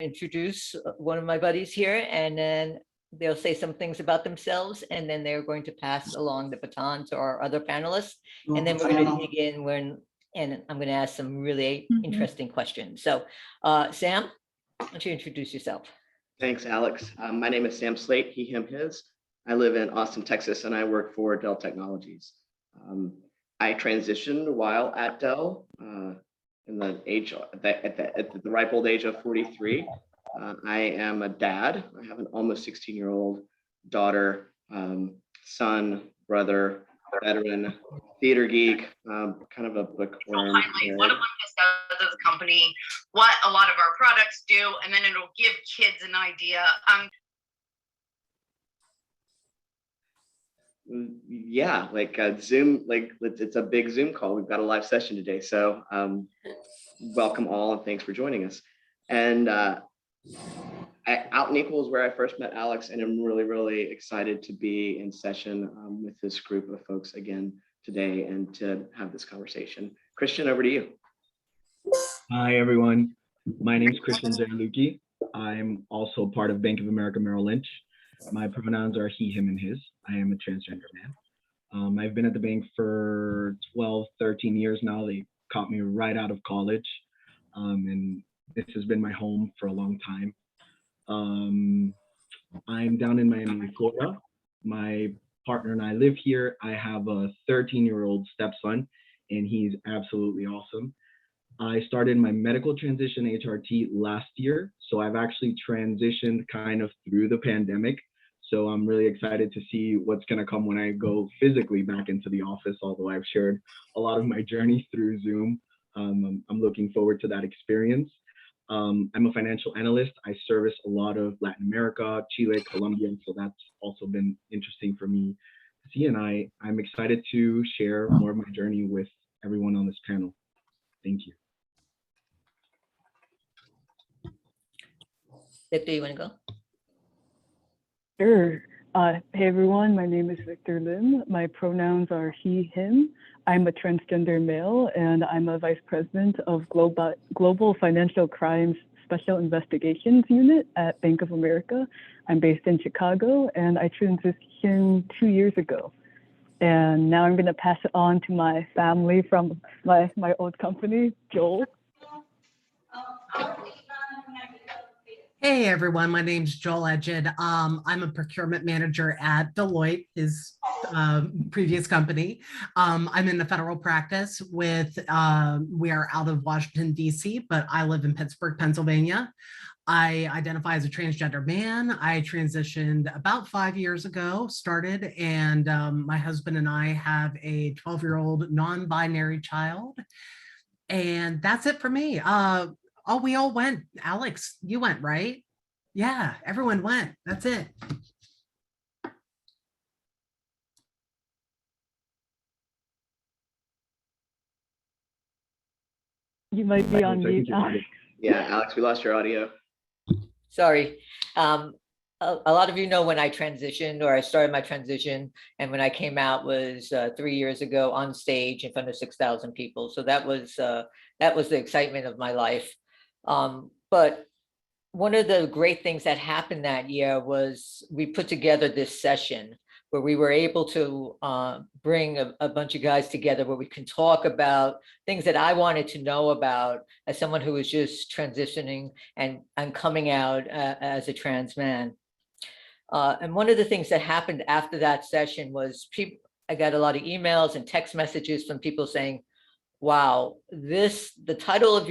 introduce one of my buddies here, and then they'll say some things about themselves, and then they're going to pass along the baton to our other panelists. And then we're going to dig in and I'm going to ask some really interesting questions. So Sam, why don't you introduce yourself? Thanks, Alex. My name is Sam Slate, he, him, his. I live in Austin, Texas, and I work for Dell Technologies. I transitioned while at Dell in the age at the ripe old age of 43. I am a dad. I have an almost 16-year-old daughter, son, brother, veteran, theater geek, kind of a bookworm. Highlight what Olympus does as a company, what a lot of our products do, and then it'll give kids an idea. Yeah, like Zoom, like it's a big Zoom call. We've got a live session today, so welcome all and thanks for joining us. And Out and Equal is where I first met Alex, and I'm really, really excited to be in session with this group of folks again today and to have this conversation. Christian, over to you. Hi, everyone. My name is Christian Zerluki. I'm also part of Bank of America Merrill Lynch. My pronouns are he, him, and his. I am a transgender man. I've been at the bank for 12, 13 years now. They caught me right out of college. And this has been my home for a long time. I'm down in Miami, Florida. My partner and I live here. I have a 13-year-old stepson, and he's absolutely awesome. I started my medical transition HRT last year, so I've actually transitioned kind of through the pandemic. So I'm really excited to see what's going to come when I go physically back into the office, although I've shared a lot of my journey through Zoom. I'm looking forward to that experience. I'm a financial analyst. I service a lot of Latin America, Chile, Colombia, so that's also been interesting for me to see. And I'm excited to share more of my journey with everyone on this panel. Thank you. Victor, you want to go? Sure. Hey everyone, my name is Victor Lim. My pronouns are he, him. I'm a transgender male, and I'm a vice president of Global Financial Crimes Special Investigations Unit at Bank of America. I'm based in Chicago, and I transitioned 2 years ago. And now I'm going to pass it on to my family from my old company, Joel. Hey everyone, my name's Joel Edged. I'm a procurement manager at Deloitte, his previous company. I'm in the federal practice with, we are out of Washington, DC, but I live in Pittsburgh, Pennsylvania. I identify as a transgender man. I transitioned about 5 years ago, and my husband and I have a 12-year-old non-binary child. And that's it for me. Oh, we all went. Alex, you went, right? Yeah, everyone went. That's it. You might be on mute, Alex. Yeah, Alex, we lost your audio. Sorry. A lot of you know when I transitioned, or I started my transition, and when I came out was 3 years ago on stage in front of 6,000 people. So that was the excitement of my life. But one of the great things that happened that year was we put together this session where we were able to bring a bunch of guys together where we can talk about things that I wanted to know about as someone who was just transitioning and coming out as a trans man. And one of the things that happened after that session was I got a lot of emails and text messages from people saying, wow, the title of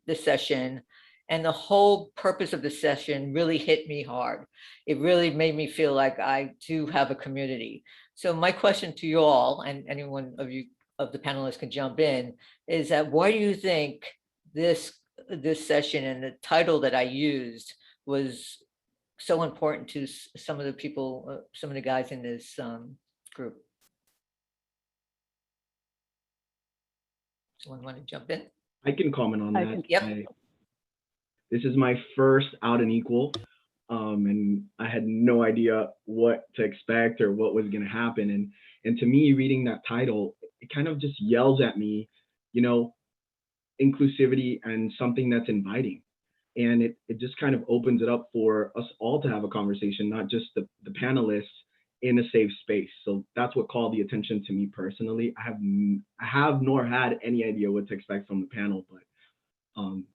this session and the whole purpose of the session really hit me hard. It really made me feel like I do have a community. So my question to you all, and anyone of the panelists can jump in, is that why do you think this session and the title that I used was so important to some of the people, some of the guys in this group? Someone want to jump in? I can comment on that. Yep. This is my first Out and Equal, and I had no idea what to expect or what was going to happen. And to me, reading that title, it kind of just yells at me, you know, inclusivity and something that's inviting. And it just kind of opens it up for us all to have a conversation, not just the panelists, in a safe space. So that's what called the attention to me personally. I have nor had any idea what to expect from the panel, but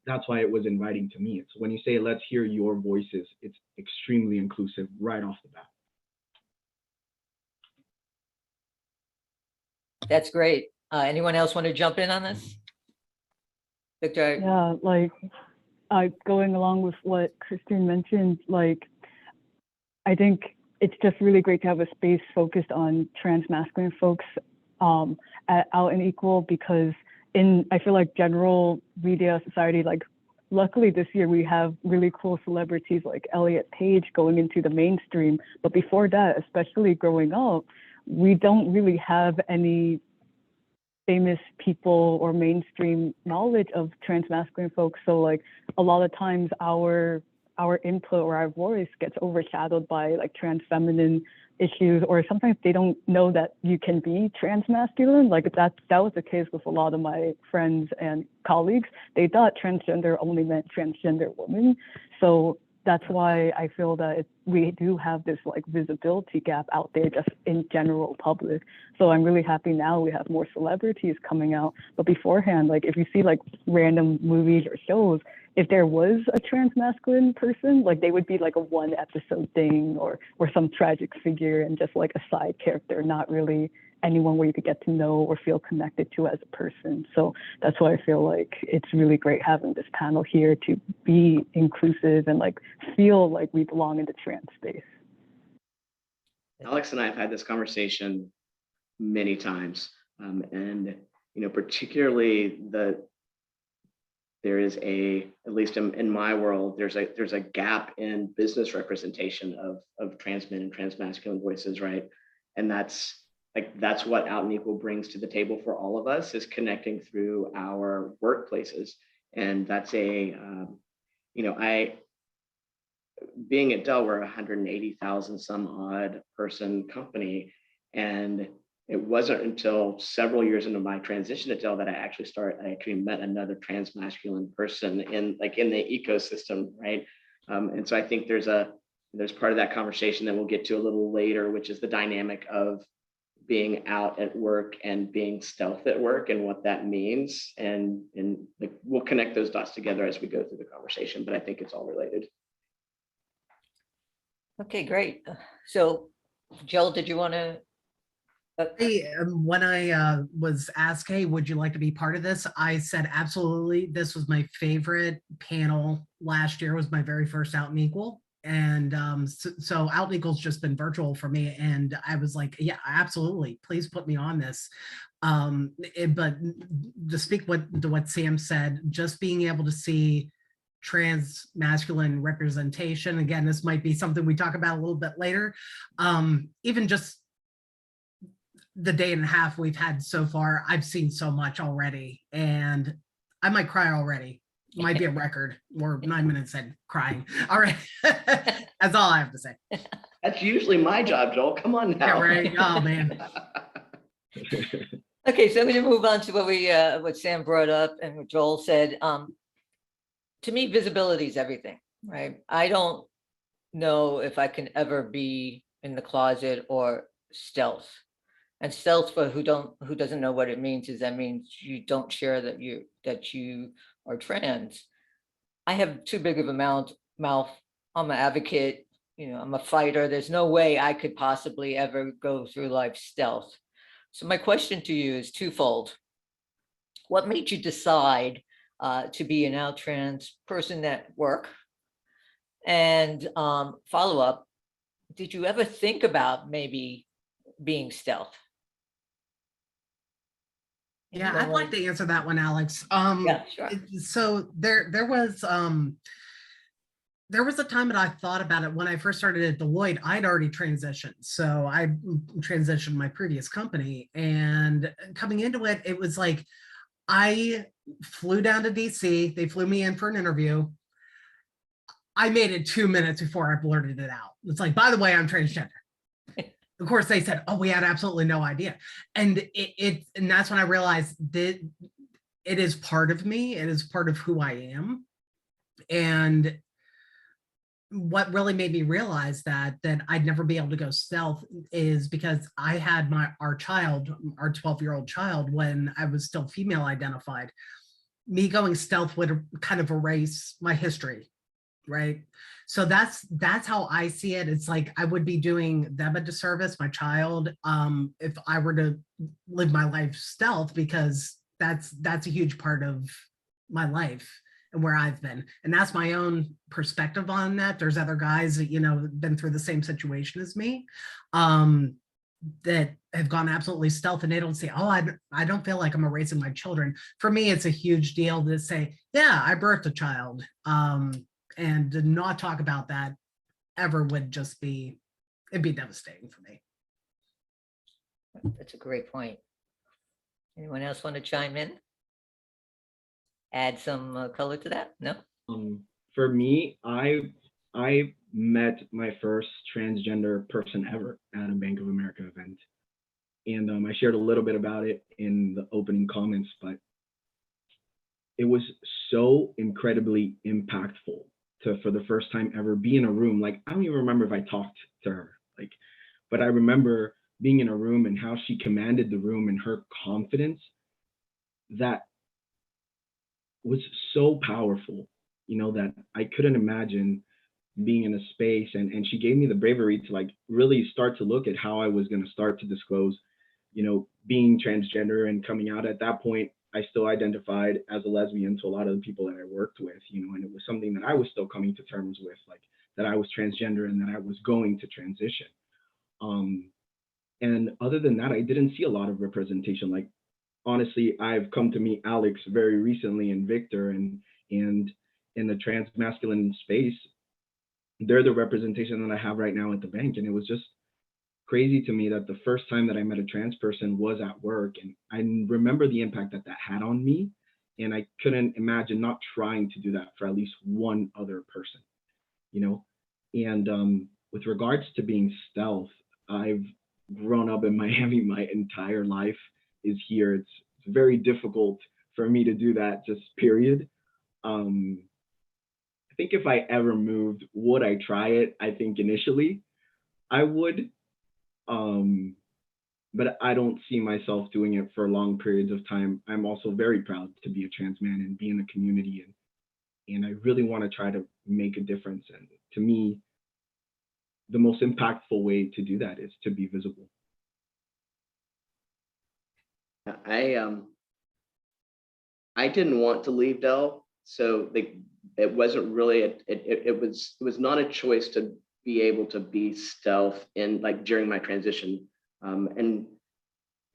that's why it was inviting to me. It's when you say, let's hear your voices, it's extremely inclusive right off the bat. That's great. Anyone else want to jump in on this? Victor? Yeah, like going along with what Christine mentioned, like I think it's just really great to have a space focused on transmasculine folks at Out and Equal, because I feel like general media society, like luckily this year we have really cool celebrities like Elliot Page going into the mainstream. But before that, especially growing up, we don't really have any famous people or mainstream knowledge of transmasculine folks. So like a lot of times our input or our voice gets overshadowed by like trans feminine issues, or sometimes they don't know that you can be transmasculine. Like that was the case with a lot of my friends and colleagues. They thought transgender only meant transgender women. So that's why I feel that we do have this like visibility gap out there just in general public. So I'm really happy now we have more celebrities coming out. But beforehand, like if you see like random movies or shows, if there was a transmasculine person, like they would be like a one episode thing or some tragic figure and just like a side character, not really anyone where you could get to know or feel connected to as a person. So that's why I feel like it's really great having this panel here to be inclusive and like feel like we belong in the trans space. Alex and I have had this conversation many times, and particularly there is at least in my world, there's a gap in business representation of trans men and transmasculine voices, right? And that's what Out and Equal brings to the table for all of us, is connecting through our workplaces. And that's being at Dell, we're a 180,000 some odd person company. And it wasn't until several years into my transition at Dell that I actually met another transmasculine person in the ecosystem, right? And so I think there's part of that conversation that we'll get to a little later, which is the dynamic of being out at work and being stealth at work and what that means. And we'll connect those dots together as we go through the conversation, but I think it's all related. Okay, great. So Joel, did you want to? When I was asked, hey, would you like to be part of this? I said, absolutely. This was my favorite panel last year. Was my very first Out and Equal. And so Out and Equal's just been virtual for me. And I was like, yeah, absolutely. Please put me on this. But to speak to what Sam said, just being able to see trans masculine representation, again, this might be something we talk about a little bit later. Even just the day and a half we've had so far, I've seen so much already, and I might cry already. Might be a record. We're 9 minutes in crying. All right. That's all I have to say. That's usually my job, Joel. Come on now. Yeah, right. Oh man. Okay, so I'm going to move on to what Sam brought up and what Joel said. To me, visibility is everything, right? I don't know if I can ever be in the closet or stealth. And stealth, for who doesn't know what it means, is that means you don't share that you are trans. I have too big of a mouth. I'm an advocate, I'm a fighter. There's no way I could possibly ever go through life stealth. So my question to you is twofold. What made you decide to be an out trans person at work? And follow up, did you ever think about maybe being stealth? Yeah, I'd like to answer that one, Alex. Yeah, sure. So there was a time that I thought about it when I first started at Deloitte. I'd already transitioned. So I transitioned my previous company, and coming into it, it was like, I flew down to DC. They flew me in for an interview. I made it 2 minutes before I blurted it out. It's like, by the way, I'm transgender. Of course, they said, oh, we had absolutely no idea. And and that's when I realized that it is part of me. It is part of who I am. And what really made me realize that I'd never be able to go stealth is because I had our 12-year-old child, when I was still female identified. Me going stealth would kind of erase my history, right? So that's how I see it. It's like I would be doing them a disservice, my child, if I were to live my life stealth, because that's a huge part of my life and where I've been. And that's my own perspective on that. There's other guys that, been through the same situation as me, that have gone absolutely stealth, and they don't say, oh, I don't feel like I'm erasing my children. For me, it's a huge deal to say, yeah, I birthed a child. And to not talk about that ever would it'd be devastating for me. That's a great point. Anyone else want to chime in? Add some color to that? No? For me, I met my first transgender person ever at a Bank of America event. And I shared a little bit about it in the opening comments, but it was so incredibly impactful to, for the first time ever, be in a room. Like, I don't even remember if I talked to her, but I remember being in a room and how she commanded the room, and her confidence that was so powerful, that I couldn't imagine being in a space. And she gave me the bravery to really start to look at how I was going to start to disclose, being transgender and coming out. At that point, I still identified as a lesbian to a lot of the people that I worked with, and it was something that I was still coming to terms with, that I was transgender and that I was going to transition. And other than that, I didn't see a lot of representation. Honestly, I've come to meet Alex very recently, and Victor, and in the transmasculine space, they're the representation that I have right now at the bank. And it was just crazy to me that the first time that I met a trans person was at work, and I remember the impact that had on me. And I couldn't imagine not trying to do that for at least one other person, And with regards to being stealth, I've grown up in Miami. My entire life is here. It's very difficult for me to do that, just period. I think if I ever moved, would I try it? I think initially I would, but I don't see myself doing it for long periods of time. I'm also very proud to be a trans man and be in the community, and I really want to try to make a difference. And to me, the most impactful way to do that is to be visible. I didn't want to leave Dell, so it wasn't really it was not a choice to be able to be stealth in during my transition, and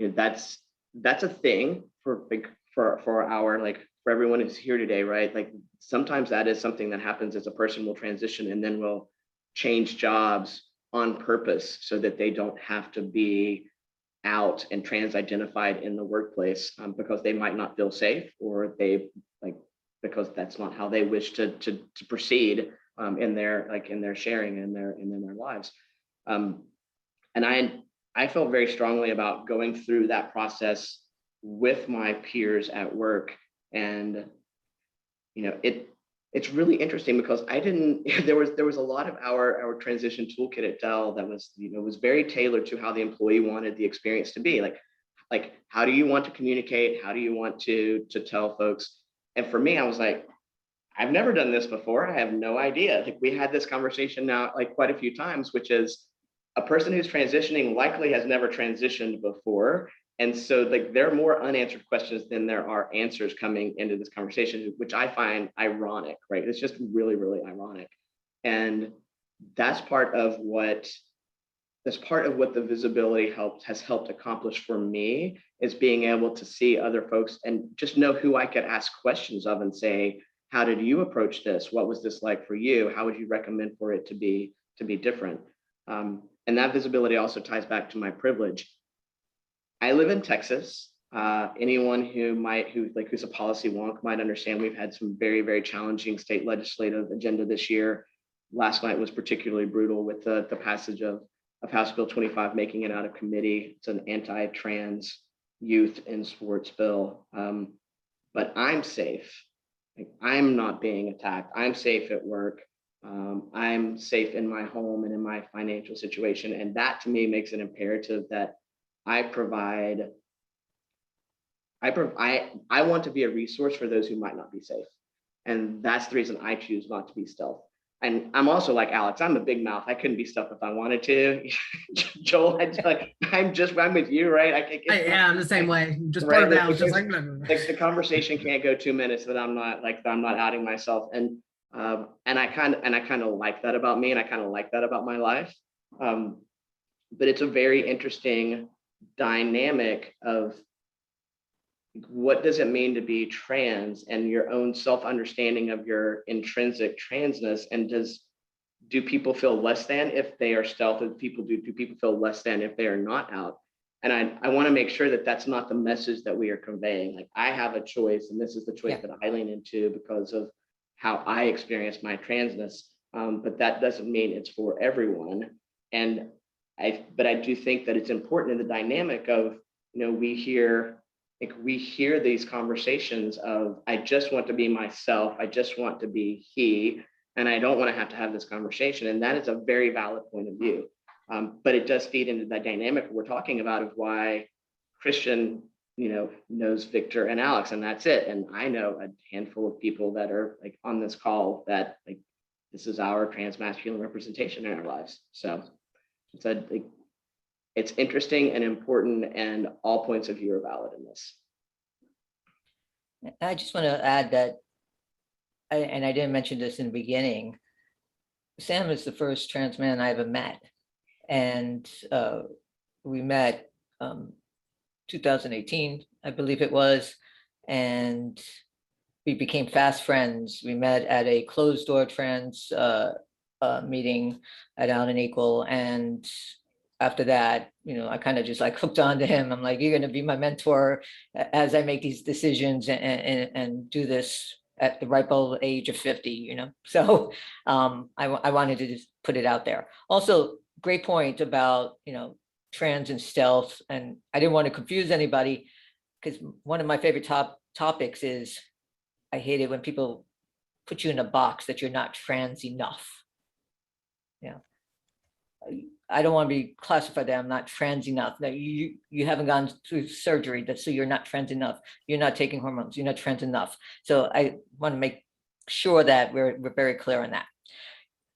that's a thing for for everyone who's here today, right? Sometimes that is something that happens as a person will transition and then will change jobs on purpose so that they don't have to be out and trans identified in the workplace, because they might not feel safe, or because that's not how they wish to proceed in their sharing and in their lives. And I felt very strongly about going through that process with my peers at work. And it's really interesting because I didn't there was a lot of our transition toolkit at Dell that was was very tailored to how the employee wanted the experience to be. Like how do you want to communicate? How do you want to tell folks? And for me, I was like, I've never done this before. I have no idea. We had this conversation now quite a few times, which is a person who's transitioning likely has never transitioned before. And so there are more unanswered questions than there are answers coming into this conversation, which I find ironic, right? It's just really, really ironic. And that's part of what the visibility has helped accomplish for me, is being able to see other folks and just know who I could ask questions of and say, how did you approach this? What was this like for you? How would you recommend for it to be different? And that visibility also ties back to my privilege. I live in Texas. Anyone who's a policy wonk might understand we've had some very, very challenging state legislative agenda this year. Last night was particularly brutal with the passage of House Bill 25 making it out of committee. It's an anti-trans youth in sports bill. But I'm safe. Like, I'm not being attacked. I'm safe at work. I'm safe in my home and in my financial situation. And that to me makes it imperative that I provide, I want to be a resource for those who might not be safe. And that's the reason I choose not to be stealth. And I'm also like Alex, I'm a big mouth. I couldn't be stealth if I wanted to. Joel, I'm with you, right? I'm the same way. Just right, blurt it out, just like the conversation can't go 2 minutes that I'm not outing myself. And I kind of like that about me, and I kind of like that about my life. But it's a very interesting dynamic of what does it mean to be trans and your own self-understanding of your intrinsic transness, and do people feel less than if they are stealth, and do people feel less than if they are not out? And I want to make sure that that's not the message that we are conveying. Like, I have a choice, and this is the choice that I lean into because of how I experience my transness. But that doesn't mean it's for everyone. And but I do think that it's important in the dynamic of, we hear these conversations of, I just want to be myself. I just want to be he, and I don't want to have this conversation. And that is a very valid point of view. But it does feed into that dynamic we're talking about of why Christian, knows Victor and Alex, and that's it. And I know a handful of people that are like on this call that like, this is our transmasculine representation in our lives. So it's interesting and important, and all points of view are valid in this. I just want to add that, and I didn't mention this in the beginning, Sam is the first trans man I ever met. And we met 2018, I believe it was, and we became fast friends. We met at a closed door trans meeting at Out and Equal, and after that, I kind of just like hooked on to him. I'm like, you're going to be my mentor as I make these decisions and do this at the ripe old age of 50, So I wanted to just put it out there. Also, great point about, trans and stealth. And I didn't want to confuse anybody, because one of my favorite topics is, I hate it when people put you in a box that you're not trans enough. I don't want to be classified that I'm not trans enough. That you haven't gone through surgery, so you're not trans enough. You're not taking hormones. You're not trans enough. So I want to make sure that we're very clear on that.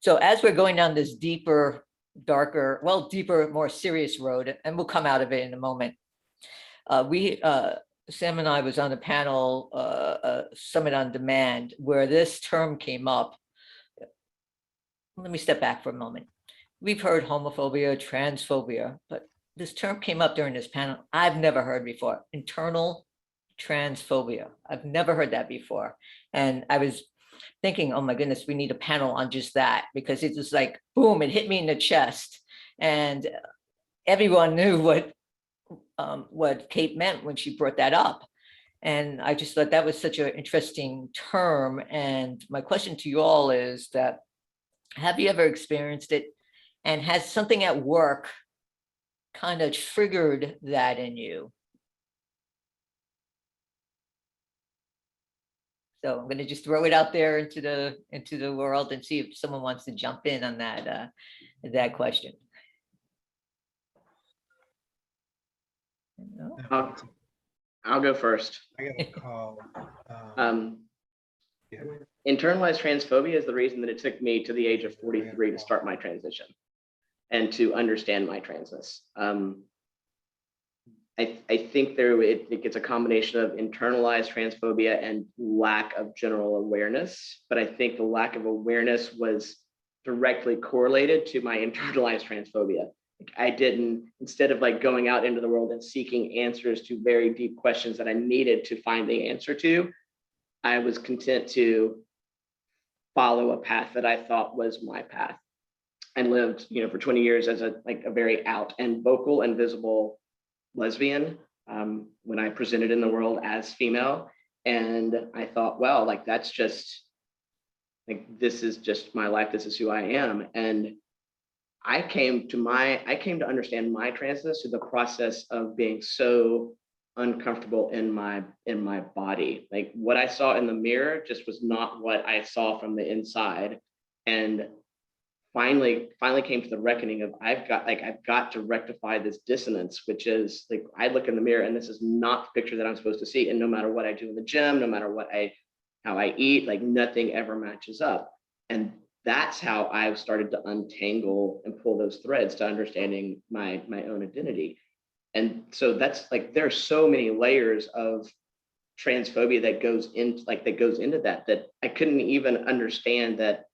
So as we're going down this deeper, darker, more serious road, and we'll come out of it in a moment. Sam and I was on a panel, Summit on Demand, where this term came up. Let me step back for a moment. We've heard homophobia, transphobia, but this term came up during this panel. I've never heard before, internal transphobia. I've never heard that before. And I was thinking, oh my goodness, we need a panel on just that, because it was like, boom, it hit me in the chest. And everyone knew what Kate meant when she brought that up. And I just thought that was such an interesting term. And my question to you all is that, have you ever experienced it? And has something at work kind of triggered that in you? So I'm going to just throw it out there into the world and see if someone wants to jump in on that question. No? I'll go first. I got a call. Yeah. Internalized transphobia is the reason that it took me to the age of 43 to start my transition and to understand my transness. I think it's a combination of internalized transphobia and lack of general awareness, but I think the lack of awareness was directly correlated to my internalized transphobia. I didn't, instead of like going out into the world and seeking answers to very deep questions that I needed to find the answer to, I was content to follow a path that I thought was my path. I lived, for 20 years as a very out and vocal and visible lesbian when I presented in the world as female. And I thought, well, that's just this is just my life. This is who I am. And I came to understand my transness through the process of being so uncomfortable in my body. Like what I saw in the mirror just was not what I saw from the inside. And finally came to the reckoning of I've got to rectify this dissonance, which is like I look in the mirror and this is not the picture that I'm supposed to see. And no matter what I do in the gym, no matter how I eat, like nothing ever matches up. And that's how I've started to untangle and pull those threads to understanding my own identity. And so that's like there are so many layers of transphobia that goes into that I couldn't even understand that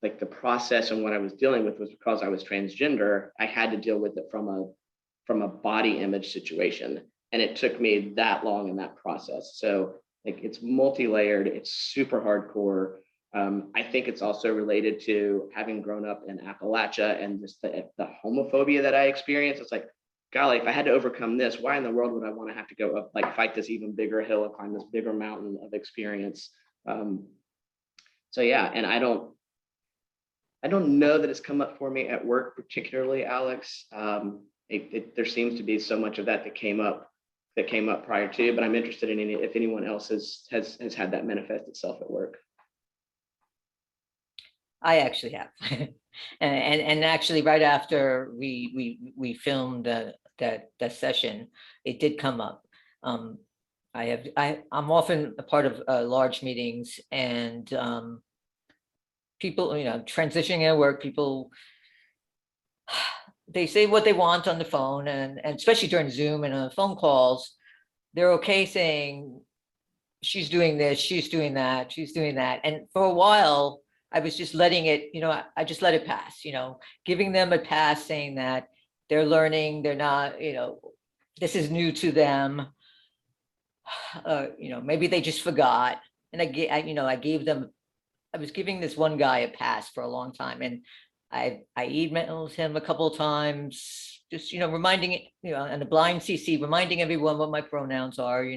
like the process and what I was dealing with was because I was transgender. I had to deal with it from a body image situation. And it took me that long in that process. So like it's multi-layered, it's super hardcore. I think it's also related to having grown up in Appalachia and just the homophobia that I experienced. It's like, golly, if I had to overcome this, why in the world would I want to have to go up, like fight this even bigger hill and climb this bigger mountain of experience? So yeah, and I don't know that it's come up for me at work, particularly, Alex. There seems to be so much of that came up prior to, but I'm interested in if anyone else has had that manifest itself at work. I actually have, and actually, right after we filmed that session, it did come up. I'm often a part of large meetings, and people, transitioning at work, people, they say what they want on the phone, and especially during Zoom and on phone calls, they're okay saying she's doing this, she's doing that, she's doing that, and for a while. I was just letting it, I just let it pass, giving them a pass, saying that they're learning, they're not, this is new to them. Maybe they just forgot. And I was giving this one guy a pass for a long time. And I emailed him a couple of times, just, reminding, and a blind CC, reminding everyone what my pronouns are,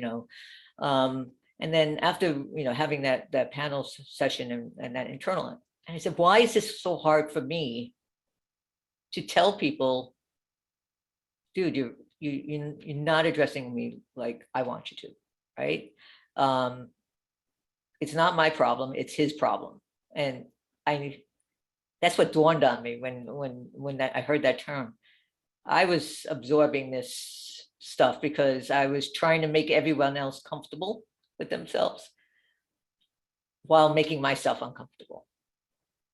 and then after, having that panel session and that internal, and I said, why is this so hard for me to tell people, dude, you're not addressing me like I want you to, right? It's not my problem, it's his problem. And that's what dawned on me when I heard that term. I was absorbing this stuff because I was trying to make everyone else comfortable with themselves while making myself uncomfortable,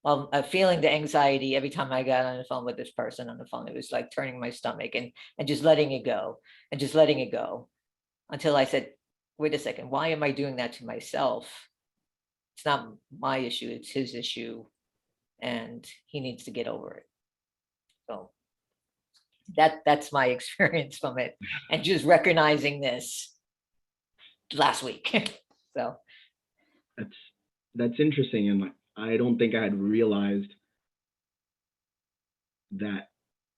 while feeling the anxiety every time I got on the phone with this person on the phone. It was like turning my stomach and just letting it go and just letting it go until I said, wait a second, why am I doing that to myself? It's not my issue, it's his issue, and he needs to get over it. So that's my experience from it, and just recognizing this last week. So that's interesting, and I don't think I had realized that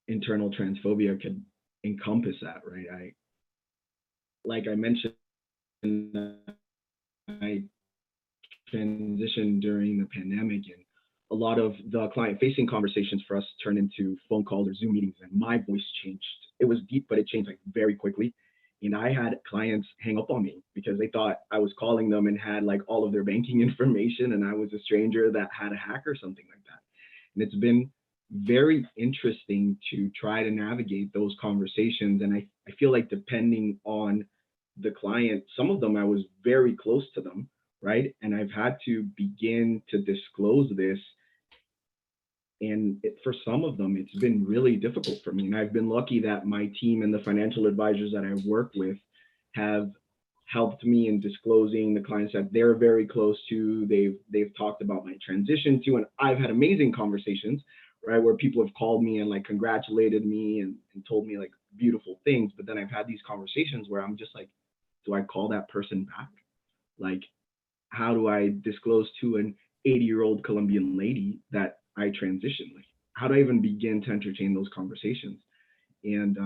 internal transphobia could encompass that, right? Like I mentioned, I transitioned during the pandemic, and a lot of the client-facing conversations for us turned into phone calls or Zoom meetings, and my voice changed. It was deep, but it changed like very quickly. And I had clients hang up on me because they thought I was calling them and had like all of their banking information, and I was a stranger that had a hack or something like that. And it's been very interesting to try to navigate those conversations. And I feel like depending on the client, some of them I was very close to them, right? And I've had to begin to disclose this. And for some of them, it's been really difficult for me. And I've been lucky that my team and the financial advisors that I work with have helped me in disclosing the clients that they're very close to. They've talked about my transition to, and I've had amazing conversations, right, where people have called me and like congratulated me and told me like beautiful things. But then I've had these conversations where I'm just like, do I call that person back? Like, how do I disclose to an 80-year-old Colombian lady that I transitioned? Like, how do I even begin to entertain those conversations? And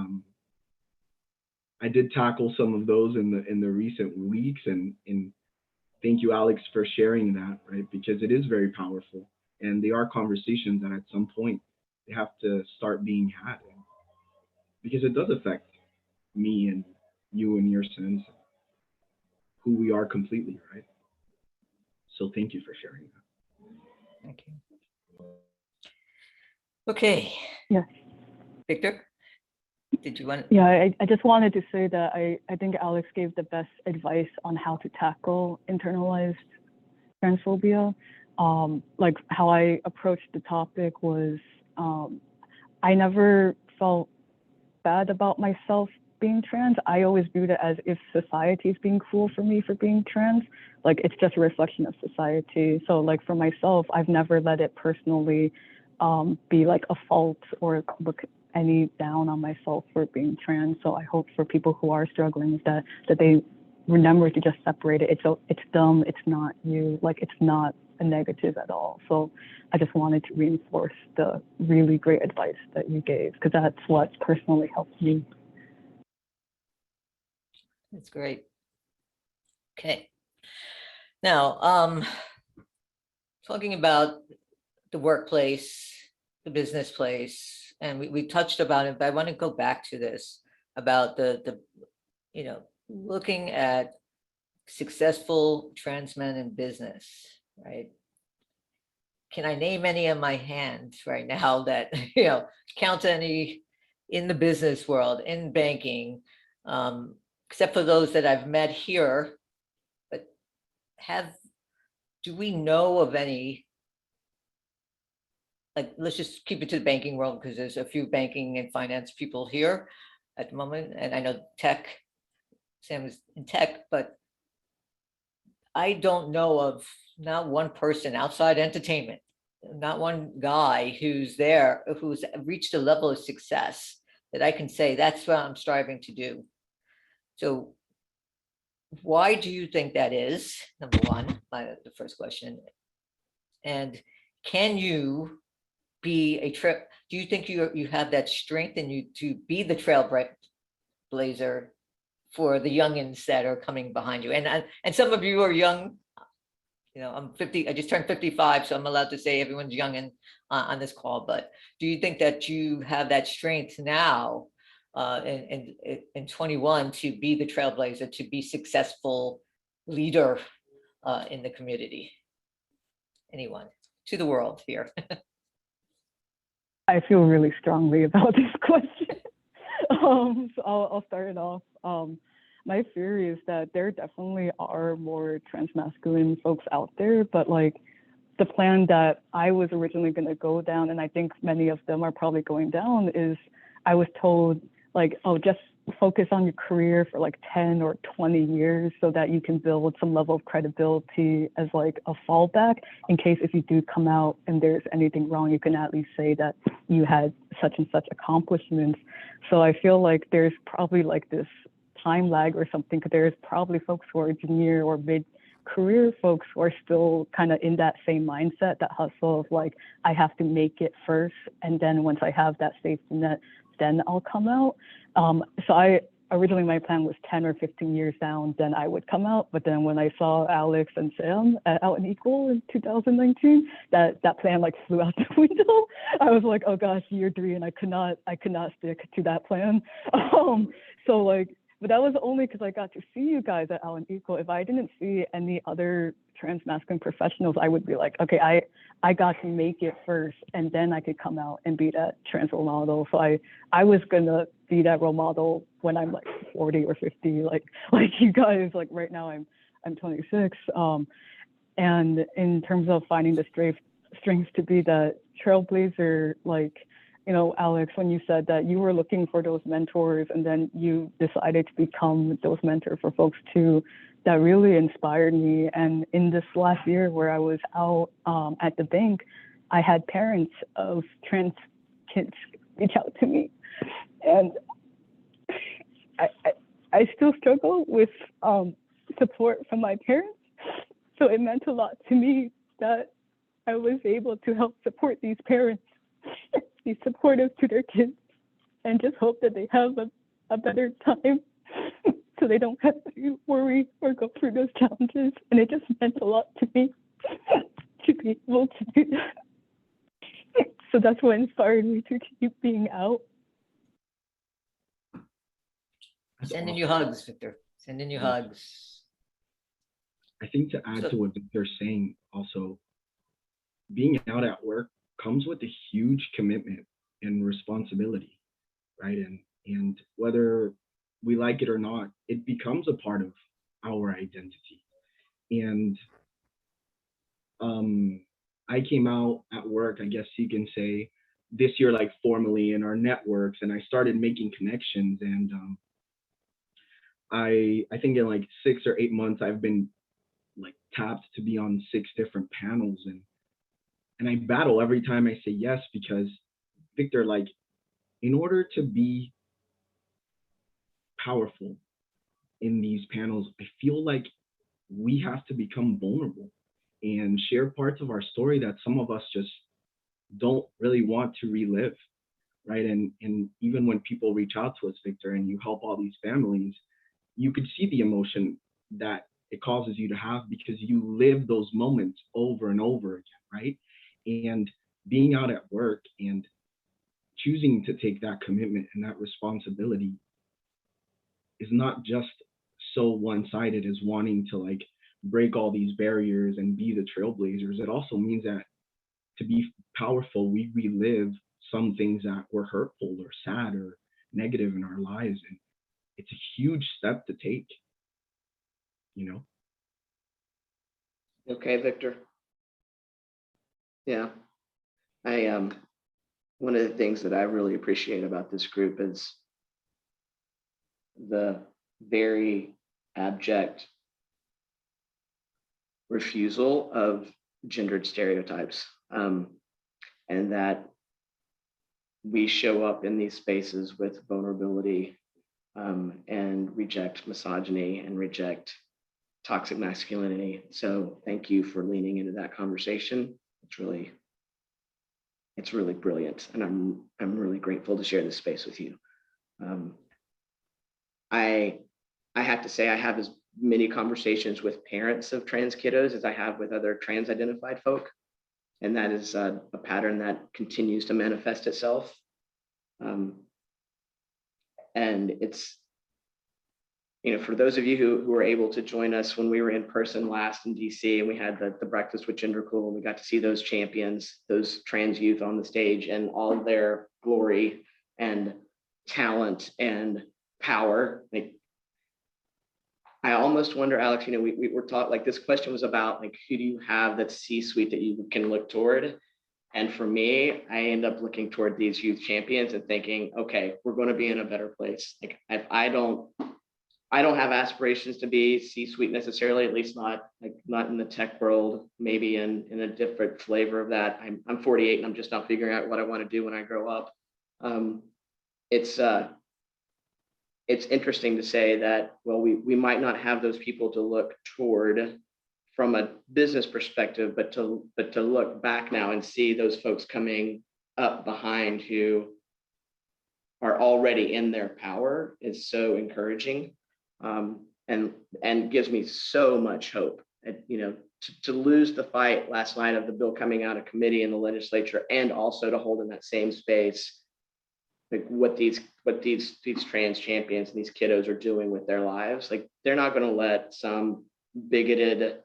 I did tackle some of those in the recent weeks, and thank you, Alex, for sharing that, right? Because it is very powerful, and they are conversations that at some point they have to start being had, because it does affect me and you in your sense, who we are completely, right? So thank you for sharing that. Thank you. Okay. Yes. Victor, did you want? Yeah, I just wanted to say that I think Alex gave the best advice on how to tackle internalized transphobia. Like how I approached the topic was, I never felt bad about myself being trans. I always viewed it as if society is being cruel for me for being trans. Like it's just a reflection of society. So like for myself, I've never let it personally be like a fault or look any down on myself for being trans. So I hope for people who are struggling that they remember to just separate it. It's them, it's not you. Like it's not a negative at all. So I just wanted to reinforce the really great advice that you gave, because that's what personally helped me. That's great. Okay. Now, talking about the workplace, the business place, and we touched about it, but I want to go back to this about the looking at successful trans men in business, right? Can I name any of my hands right now that, count any in the business world, in banking, except for those that I've met here, but do we know of any, like, let's just keep it to the banking world because there's a few banking and finance people here at the moment. And I know tech, Sam is in tech, but I don't know of not one person outside entertainment, not one guy who's there, who's reached a level of success that I can say that's what I'm striving to do. So why do you think that is? Number one, the first question. And can you be do you think you have that strength in you to be the trailblazer for the youngins that are coming behind you? And some of you are young. I'm 50, I just turned 55, so I'm allowed to say everyone's young on this call, but do you think that you have that strength now in 21 to be the trailblazer, to be successful leader in the community? Anyone? To the world here. I feel really strongly about this question. So I'll start it off. My theory is that there definitely are more transmasculine folks out there, but like the plan that I was originally going to go down, and I think many of them are probably going down, is I was told like, oh, just focus on your career for like 10 or 20 years so that you can build some level of credibility as like a fallback in case if you do come out and there's anything wrong, you can at least say that you had such and such accomplishments. So I feel like there's probably like this time lag or something, because there's probably folks who are junior or mid-career folks who are still kind of in that same mindset, that hustle of like, I have to make it first, and then once I have that safety net, then I'll come out. So originally my plan was 10 or 15 years down, then I would come out. But then when I saw Alex and Sam at Out and Equal in 2019, that plan like flew out the window. I was like, oh gosh, year 3, and I could not stick to that plan. So like, but that was only because I got to see you guys at Out and Equal. If I didn't see any other transmasculine professionals, I would be like, okay, I got to make it first, and then I could come out and be that trans role model. So I was gonna be that role model when I'm like 40 or 50, like you guys. Like right now I'm 26. And in terms of finding the strength to be the trailblazer, like, Alex, when you said that you were looking for those mentors and then you decided to become those mentors for folks too, that really inspired me. And in this last year where I was out at the bank, I had parents of trans kids reach out to me. And I still struggle with support from my parents. So it meant a lot to me that I was able to help support these parents, be supportive to their kids, and just hope that they have a better time so they don't have to worry or go through those challenges. And it just meant a lot to me to be able to do that. So that's what inspired me to keep being out. That's Sending awesome. you hugs, Victor. Sending you Awesome. hugs. I think to add So- to what Victor's saying, also, being out at work comes with a huge commitment and responsibility, right? And whether we like it or not, it becomes a part of our identity. And I came out at work, I guess you can say, this year, like formally in our networks, and I started making connections. And I think in like 6 or 8 months, I've been like tapped to be on 6 different panels, and I battle every time I say yes, because Victor, like, in order to be powerful in these panels, I feel like we have to become vulnerable and share parts of our story that some of us just don't really want to relive, right? And even when people reach out to us, Victor, and you help all these families, you could see the emotion that it causes you to have, because you live those moments over and over again, right? And being out at work and choosing to take that commitment and that responsibility is not just so one-sided as wanting to like break all these barriers and be the trailblazers. It also means that to be powerful, we relive some things that were hurtful or sad or negative in our lives. And it's a huge step to take, you know? Okay, Victor. Yeah, one of the things that I really appreciate about this group is the very abject refusal of gendered stereotypes, and that we show up in these spaces with vulnerability, and reject misogyny and reject toxic masculinity. So thank you for leaning into that conversation. It's really brilliant, and I'm really grateful to share this space with you. I have to say I have as many conversations with parents of trans kiddos as I have with other trans identified folk, and that is a pattern that continues to manifest itself. And it's, for those of you who were able to join us when we were in person last in DC, and we had the breakfast with Gender Cool, and we got to see those champions, those trans youth on the stage and all their glory and talent and power. Like, I almost wonder, Alex, we were taught, like, this question was about, like, who do you have that's C-suite that you can look toward? And for me, I end up looking toward these youth champions and thinking, okay, we're going to be in a better place. Like, if I don't have aspirations to be C-suite necessarily, at least not in the tech world, maybe in a different flavor of that. I'm 48 and I'm just now figuring out what I want to do when I grow up. It's interesting to say that, well, we might not have those people to look toward from a business perspective, but to look back now and see those folks coming up behind who are already in their power is so encouraging, and gives me so much hope. And, to lose the fight last night of the bill coming out of committee in the legislature, and also to hold in that same space, like what these trans champions and these kiddos are doing with their lives. Like, they're not going to let some bigoted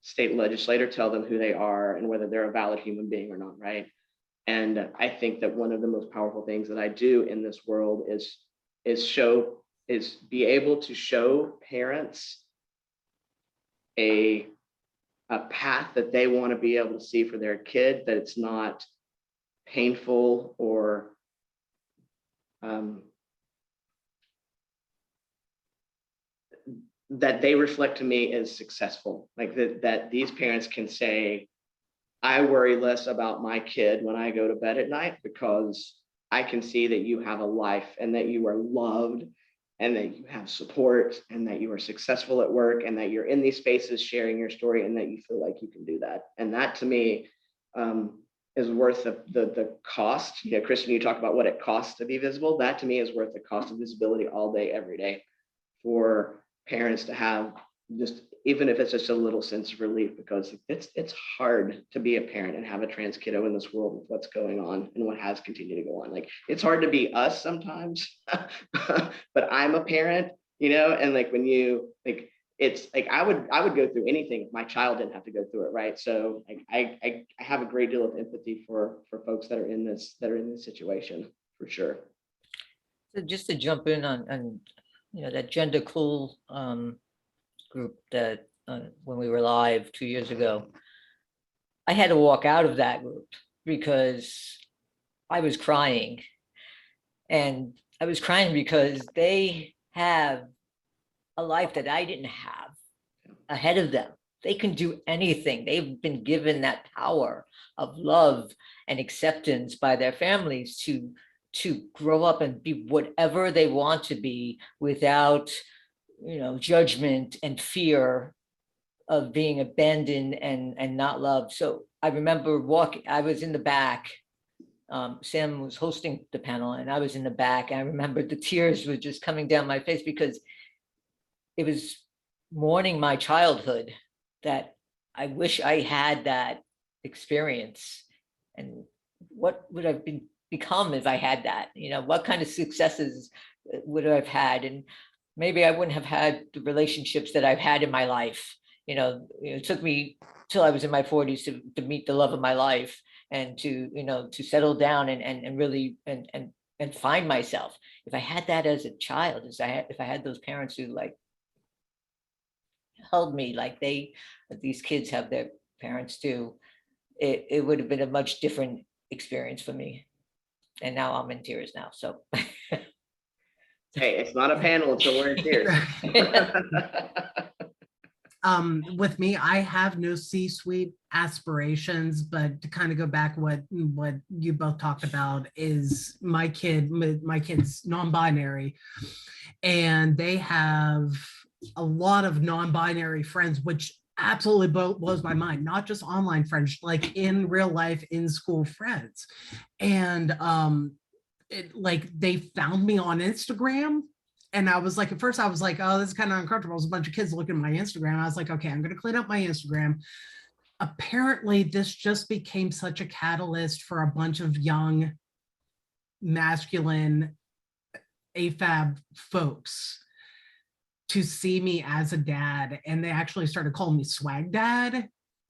state legislator tell them who they are and whether they're a valid human being or not, right? And I think that one of the most powerful things that I do in this world is be able to show parents a path that they want to be able to see for their kid, that it's not painful or that they reflect to me as successful. Like that these parents can say, I worry less about my kid when I go to bed at night, because I can see that you have a life and that you are loved and that you have support and that you are successful at work and that you're in these spaces sharing your story and that you feel like you can do that. And that, to me, is worth the cost. Kristen, you talk about what it costs to be visible. That, to me, is worth the cost of visibility all day, every day, for parents to have, just even if it's just a little sense of relief, because it's hard to be a parent and have a trans kiddo in this world with what's going on and what has continued to go on. Like, it's hard to be us sometimes, but I'm a parent and like when you like, it's like I would go through anything if my child didn't have to go through it, right? So like I have a great deal of empathy for folks that are in this situation, for sure. So just to jump in on that gender cool group that when we were live 2 years ago, I had to walk out of that group because I was crying. And I was crying because they have a life that I didn't have ahead of them. They can do anything. They've been given that power of love and acceptance by their families to grow up and be whatever they want to be without, judgment and fear of being abandoned and not loved. So I remember I was in the back. Sam was hosting the panel and I was in the back. And I remember the tears were just coming down my face because it was mourning my childhood, that I wish I had that experience. And what would I become if I had that? What kind of successes would I have had? And maybe I wouldn't have had the relationships that I've had in my life. It took me till I was in my 40s to meet the love of my life and to settle down and really and find myself. If I had that as a child, if I had those parents who like held me like these kids have their parents do, it would have been a much different experience for me. And now I'm in tears now. So hey, it's not a panel until we're in tears. With me, I have no C-suite aspirations, but to kind of go back what you both talked about is my kid's non-binary, and they have a lot of non-binary friends, which absolutely blows my mind. Not just online friends, like in real life, in school friends, and like they found me on Instagram. And I was like, at first I was like, oh, this is kind of uncomfortable. There's a bunch of kids looking at my Instagram. I was like, okay, I'm going to clean up my Instagram. Apparently, this just became such a catalyst for a bunch of young, masculine, AFAB folks to see me as a dad. And they actually started calling me swag dad.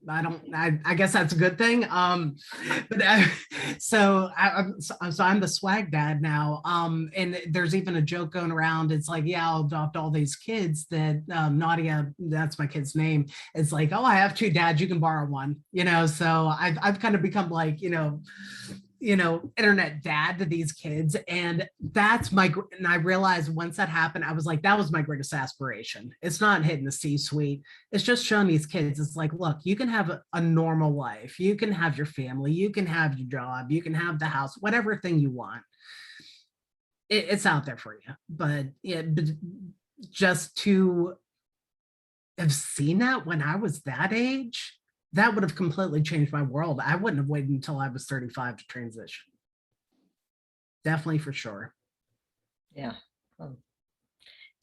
I guess that's a good thing. So I'm the swag dad now. And there's even a joke going around. It's like, yeah, I'll adopt all these kids that Nadia, that's my kid's name. It's like, oh, I have 2 dads, you can borrow one, so I've kind of become like, internet dad to these kids. And and I realized once that happened, I was like, that was my greatest aspiration. It's not hitting the C-suite. It's just showing these kids, it's like, look, you can have a normal life. You can have your family. You can have your job. You can have the house, whatever thing you want. It's out there for you. But just to have seen that when I was that age, that would have completely changed my world. I wouldn't have waited until I was 35 to transition. Definitely, for sure. yeah.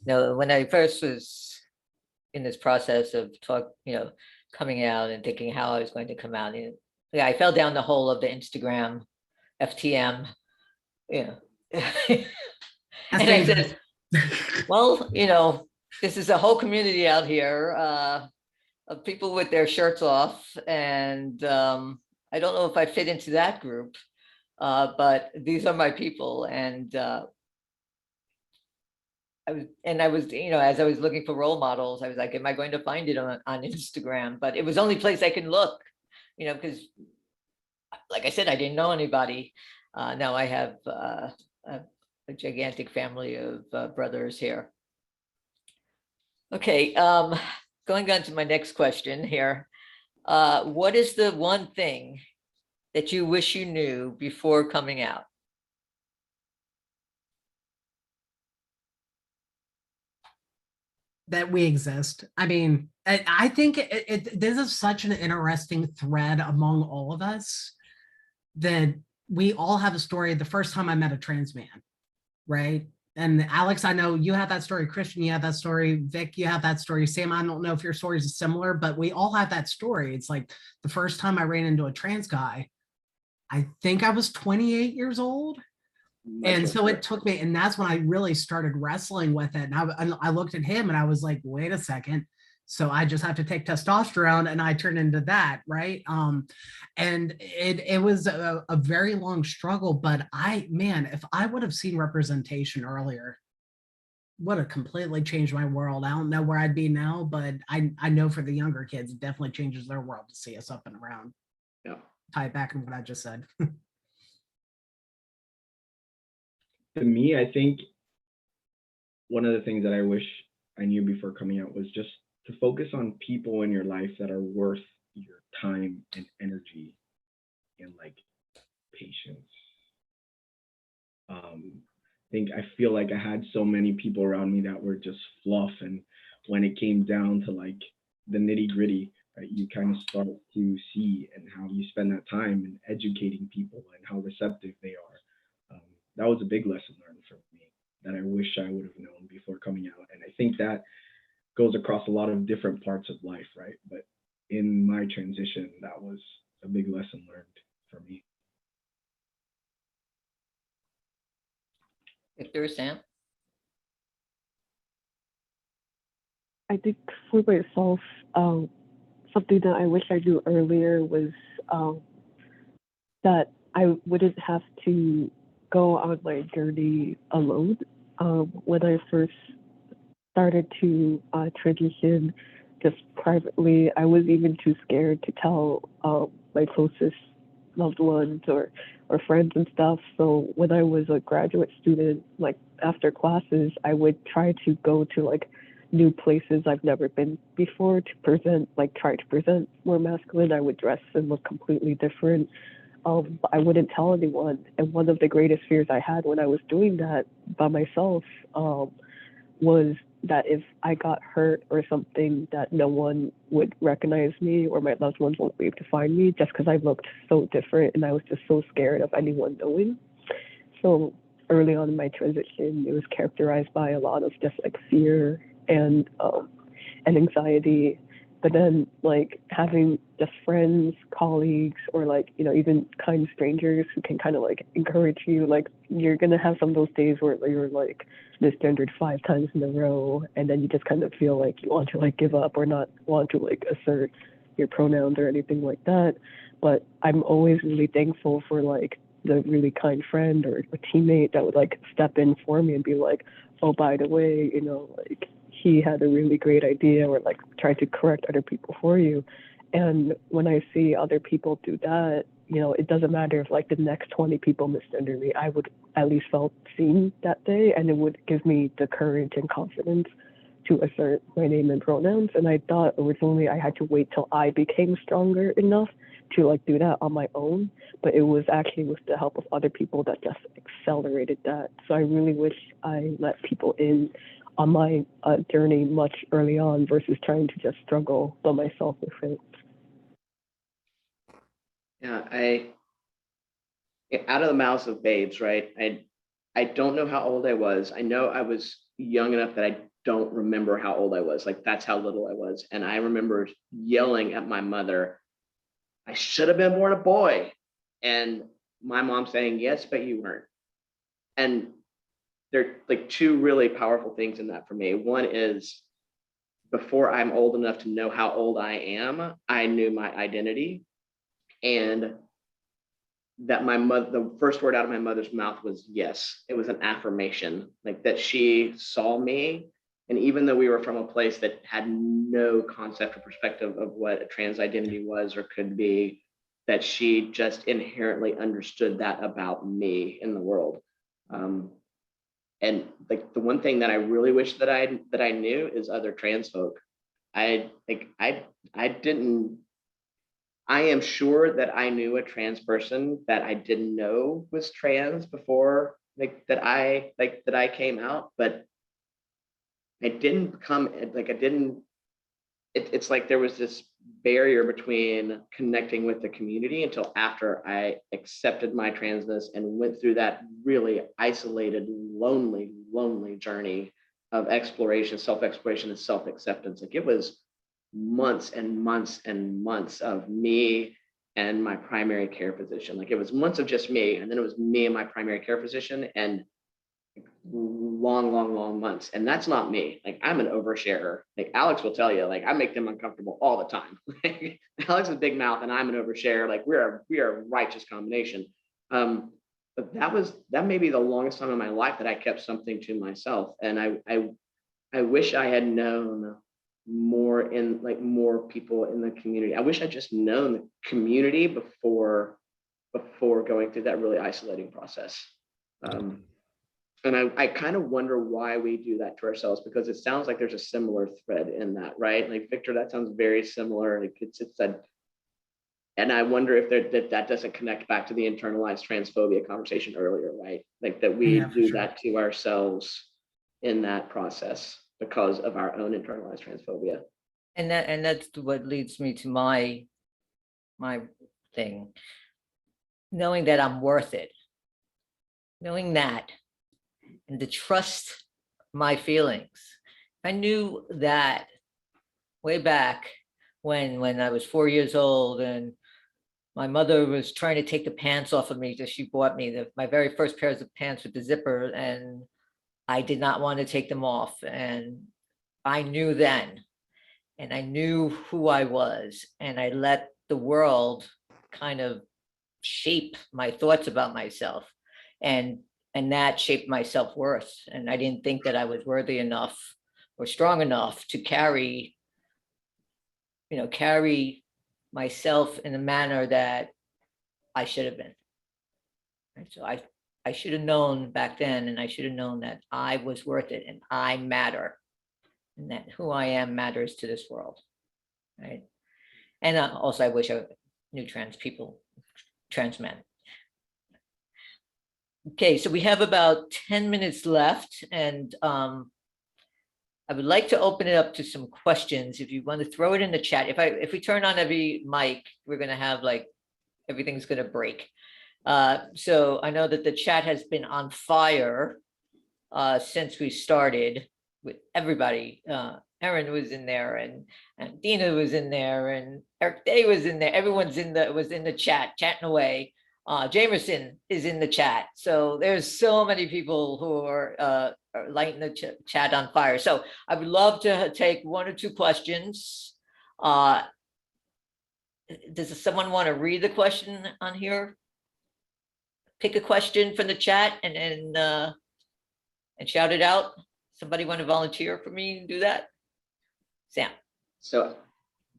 When I first was in this process of coming out and thinking how I was going to come out, I fell down the hole of the Instagram FTM. And I said, well, this is a whole community out here of people with their shirts off, and I don't know if I fit into that group, but these are my people. And I was, as I was looking for role models, I was like, am I going to find it on Instagram? But it was the only place I can look, because like I said, I didn't know anybody. Now I have a gigantic family of brothers here. Okay, going on to my next question here. What is the one thing that you wish you knew before coming out? That we exist. I mean, I think this is such an interesting thread among all of us, that we all have a story. The first time I met a trans man, right? And Alex, I know you have that story. Christian, you have that story. Vic, you have that story. Sam, I don't know if your stories are similar, but we all have that story. It's like the first time I ran into a trans guy, I think I was 28 years old. And so older. it took me, and that's when I really started wrestling with it. And I looked at him and I was like, wait a second. So I just have to take testosterone and I turn into that, right? And it was a very long struggle, but if I would have seen representation earlier, would have completely changed my world. I don't know where I'd be now, but I know for the younger kids, it definitely changes their world to see us up and around. Yeah. Tie it back in what I just said. To me, I think one of the things that I wish I knew before coming out was just to focus on people in your life that are worth your time and energy and like patience. I feel like I had so many people around me that were just fluff, and when it came down to like the nitty gritty, right, you kind of start to see and how you spend that time in educating people and how receptive they are. That was a big lesson learned for me that I wish I would have known before coming out, and I think that goes across a lot of different parts of life, right? But in my transition, that was a big lesson learned for me. Victor, Sam? I think for myself, something that I wish I knew earlier was that I wouldn't have to go on my journey alone. When I first started to transition just privately, I was even too scared to tell my closest loved ones or friends and stuff. So when I was a graduate student, like after classes, I would try to go to like new places I've never been before to try to present more masculine. I would dress and look completely different. But I wouldn't tell anyone. And one of the greatest fears I had when I was doing that by myself was that if I got hurt or something, that no one would recognize me or my loved ones won't be able to find me just because I looked so different, and I was just so scared of anyone knowing. So early on in my transition, it was characterized by a lot of just like fear and anxiety. But then like having just friends, colleagues, or like, even kind strangers who can kind of like encourage you, like you're going to have some of those days where you're like misgendered 5 times in a row, and then you just kind of feel like you want to like give up or not want to like assert your pronouns or anything like that. But I'm always really thankful for like the really kind friend or a teammate that would like step in for me and be like, oh, by the way, like he had a really great idea, or like try to correct other people for you. And when I see other people do that, it doesn't matter if like the next 20 people misgender me, I would at least felt seen that day, and it would give me the courage and confidence to assert my name and pronouns. And I thought originally I had to wait till I became stronger enough to like do that on my own, but it was actually with the help of other people that just accelerated that. So I really wish I let people in on my journey much early on versus trying to just struggle by myself with it. Yeah, out of the mouths of babes, right? I don't know how old I was. I know I was young enough that I don't remember how old I was. Like that's how little I was. And I remember yelling at my mother, I should have been born a boy. And my mom saying, yes, but you weren't. And there are like 2 really powerful things in that for me. One is before I'm old enough to know how old I am, I knew my identity, and that the first word out of my mother's mouth was yes. It was an affirmation, like that she saw me. And even though we were from a place that had no concept or perspective of what a trans identity was or could be, that she just inherently understood that about me in the world. And like the one thing that I really wish that I knew is other trans folk. I didn't. I am sure that I knew a trans person that I didn't know was trans before that I came out, but I didn't become like I didn't. It's like there was this barrier between connecting with the community until after I accepted my transness and went through that really isolated, lonely journey of exploration, self-exploration, and self-acceptance. Like it was months and months and months of me and my primary care physician. Like it was months of just me, and then it was me and my primary care physician, and long months. And that's not me. Like I'm an oversharer. Like Alex will tell you, like I make them uncomfortable all the time. Alex is big mouth and I'm an oversharer. Like we are a righteous combination. But that may be the longest time in my life that I kept something to myself. And I wish I had known more people in the community. I wish I'd just known the community before going through that really isolating process. And I kind of wonder why we do that to ourselves, because it sounds like there's a similar thread in that, right? Like Victor, that sounds very similar. Like it's that, and I wonder if that doesn't connect back to the internalized transphobia conversation earlier, right? Like that we do that to ourselves in that process because of our own internalized transphobia. And that's what leads me to my thing. Knowing that I'm worth it. Knowing that. And to trust my feelings. I knew that way back when I was 4 years old and my mother was trying to take the pants off of me that she bought me, my very first pairs of pants with the zipper, and I did not want to take them off. And I knew then, and I knew who I was, and I let the world kind of shape my thoughts about myself. And that shaped my self-worth. And I didn't think that I was worthy enough or strong enough to carry myself in a manner that I should have been. And so I should have known back then, and I should have known that I was worth it and I matter, and that who I am matters to this world, right? And also I wish I knew trans people, trans men. Okay, so we have about 10 minutes left, and I would like to open it up to some questions. If you want to throw it in the chat, if we turn on every mic, we're going to have like everything's going to break. So I know that the chat has been on fire since we started with everybody. Erin was in there, and Dina was in there, and Eric Day was in there. Everyone's was in the chat, chatting away. Jamerson is in the chat. So there's so many people who are lighting the chat on fire. So I would love to take 1 or 2 questions. Does someone want to read the question on here? Pick a question from the chat and shout it out. Somebody want to volunteer for me and do that? Sam. So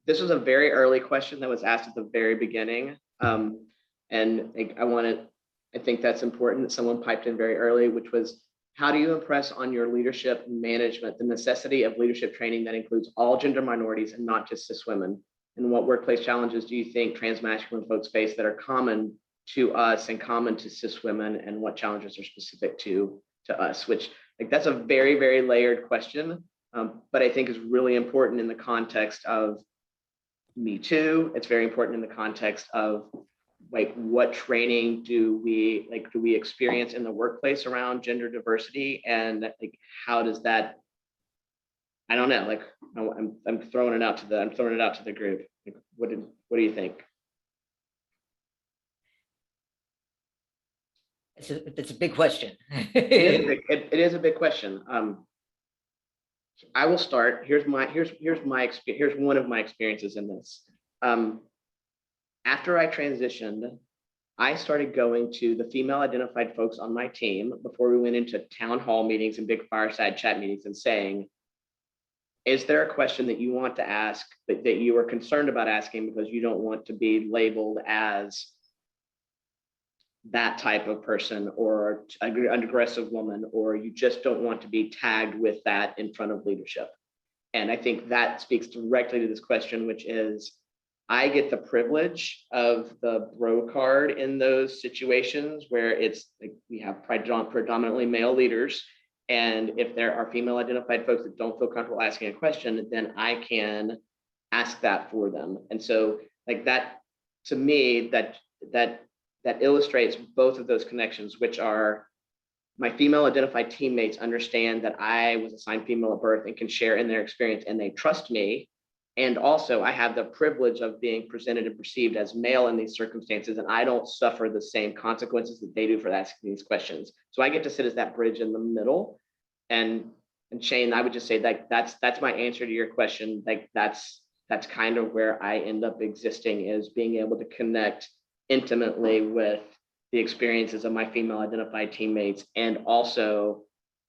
this was a very early question that was asked at the very beginning. And I think that's important that someone piped in very early, which was, how do you impress on your leadership management the necessity of leadership training that includes all gender minorities and not just cis women? And what workplace challenges do you think transmasculine folks face that are common to us and common to cis women, and what challenges are specific to us? Which, like, that's a very, very layered question, but I think is really important in the context of Me Too. It's very important in the context of like what training do we experience in the workplace around gender diversity, and like how does that, I don't know, like I'm throwing it out to the group. Like, what do you think? It's a big question. It is a big question. I will start. Here's one of my experiences in this. After I transitioned, I started going to the female identified folks on my team before we went into town hall meetings and big fireside chat meetings and saying, is there a question that you want to ask that you are concerned about asking because you don't want to be labeled as that type of person or an aggressive woman, or you just don't want to be tagged with that in front of leadership? And I think that speaks directly to this question, which is, I get the privilege of the bro card in those situations where it's like we have predominantly male leaders. And if there are female identified folks that don't feel comfortable asking a question, then I can ask that for them. And so like that, to me, that illustrates both of those connections, which are my female identified teammates understand that I was assigned female at birth and can share in their experience, and they trust me. And also I have the privilege of being presented and perceived as male in these circumstances, and I don't suffer the same consequences that they do for asking these questions. So I get to sit as that bridge in the middle. And Shane, I would just say that that's my answer to your question. Like that's kind of where I end up existing, is being able to connect intimately with the experiences of my female identified teammates, and also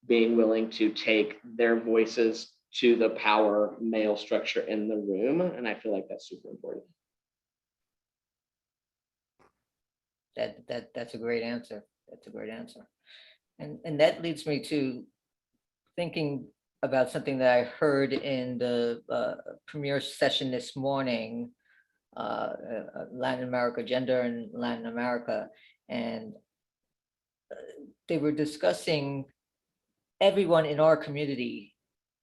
being willing to take their voices to the power male structure in the room. And I feel like that's super important. That's a great answer. That's a great answer. And that leads me to thinking about something that I heard in the premiere session this morning, Latin America, gender in Latin America. And they were discussing everyone in our community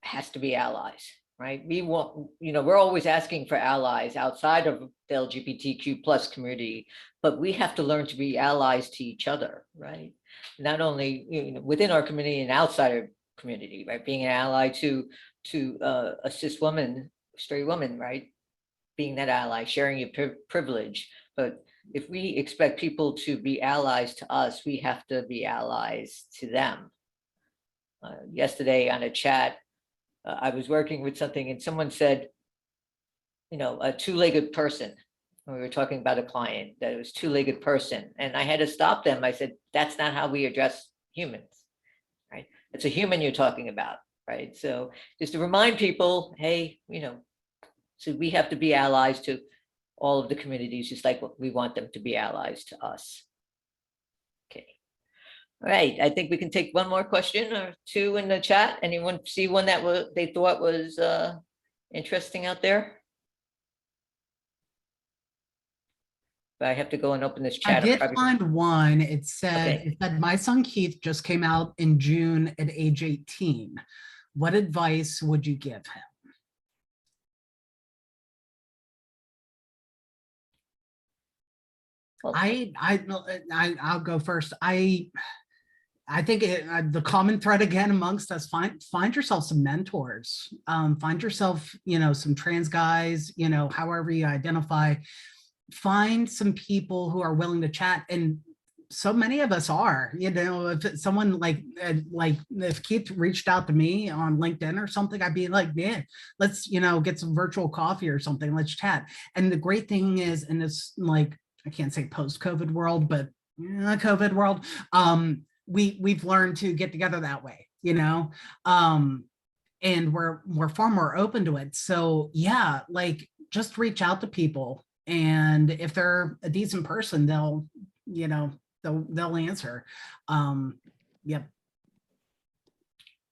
has to be allies, right? We want, we're always asking for allies outside of the LGBTQ plus community, but we have to learn to be allies to each other, right? Not only within our community and outside our community, right? Being an ally to a cis woman, straight woman, right? Being that ally, sharing your privilege. But if we expect people to be allies to us, we have to be allies to them. Yesterday on a chat, I was working with something and someone said, a two-legged person. We were talking about a client that it was two-legged person. And I had to stop them. I said, that's not how we address humans, right? It's a human you're talking about, right? So just to remind people, hey, so we have to be allies to all of the communities, just like we want them to be allies to us. Okay. All right, I think we can take one more question or two in the chat. Anyone see one that they thought was interesting out there? But I have to go and open this chat. I did find one. It said, my son Keith just came out in June at age 18. What advice would you give him? Well, I'll go first. I think the common thread again amongst us, find yourself some mentors, find yourself, some trans guys, however you identify, find some people who are willing to chat. And so many of us are, if someone like if Keith reached out to me on LinkedIn or something, I'd be like, yeah, let's, get some virtual coffee or something, let's chat. And the great thing is, in this, like, I can't say post-COVID world, but COVID world, we've learned to get together that way, and we're far more open to it. So yeah, like just reach out to people, and if they're a decent person, they'll answer. Yep.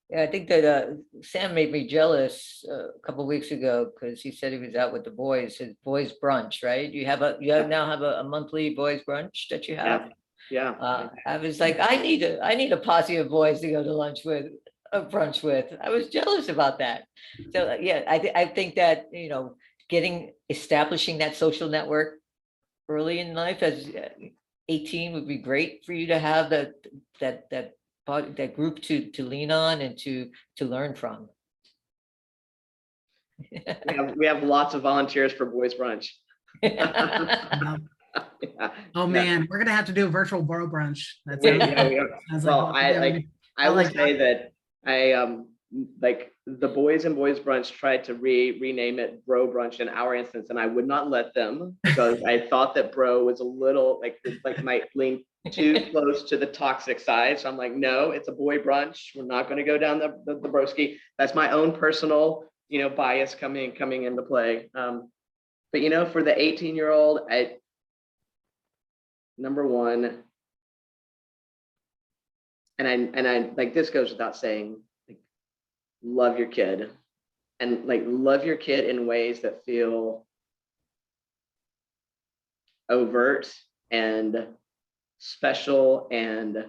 Yeah, I think that Sam made me jealous a couple of weeks ago because he said he was out with the boys, his boys brunch, right? You now have a monthly boys brunch that you have. Yeah. I was like, I need a posse of boys to go to lunch with, a brunch with. I was jealous about that. So yeah, I think that establishing that social network early in life as 18 would be great for you to have that group to lean on and to learn from. we have lots of volunteers for boys brunch. Oh man, we're gonna have to do a virtual bro brunch. That's well, I will say that I like the boys and boys brunch tried to rename it bro brunch in our instance, and I would not let them, because I thought that bro was a little like might lean too close to the toxic side. So I'm like, no, it's a boy brunch. We're not going to go down the broski. That's my own personal bias coming into play. But for the 18-year-old, number one, and I like, this goes without saying, like, love your kid, and like love your kid in ways that feel overt and special and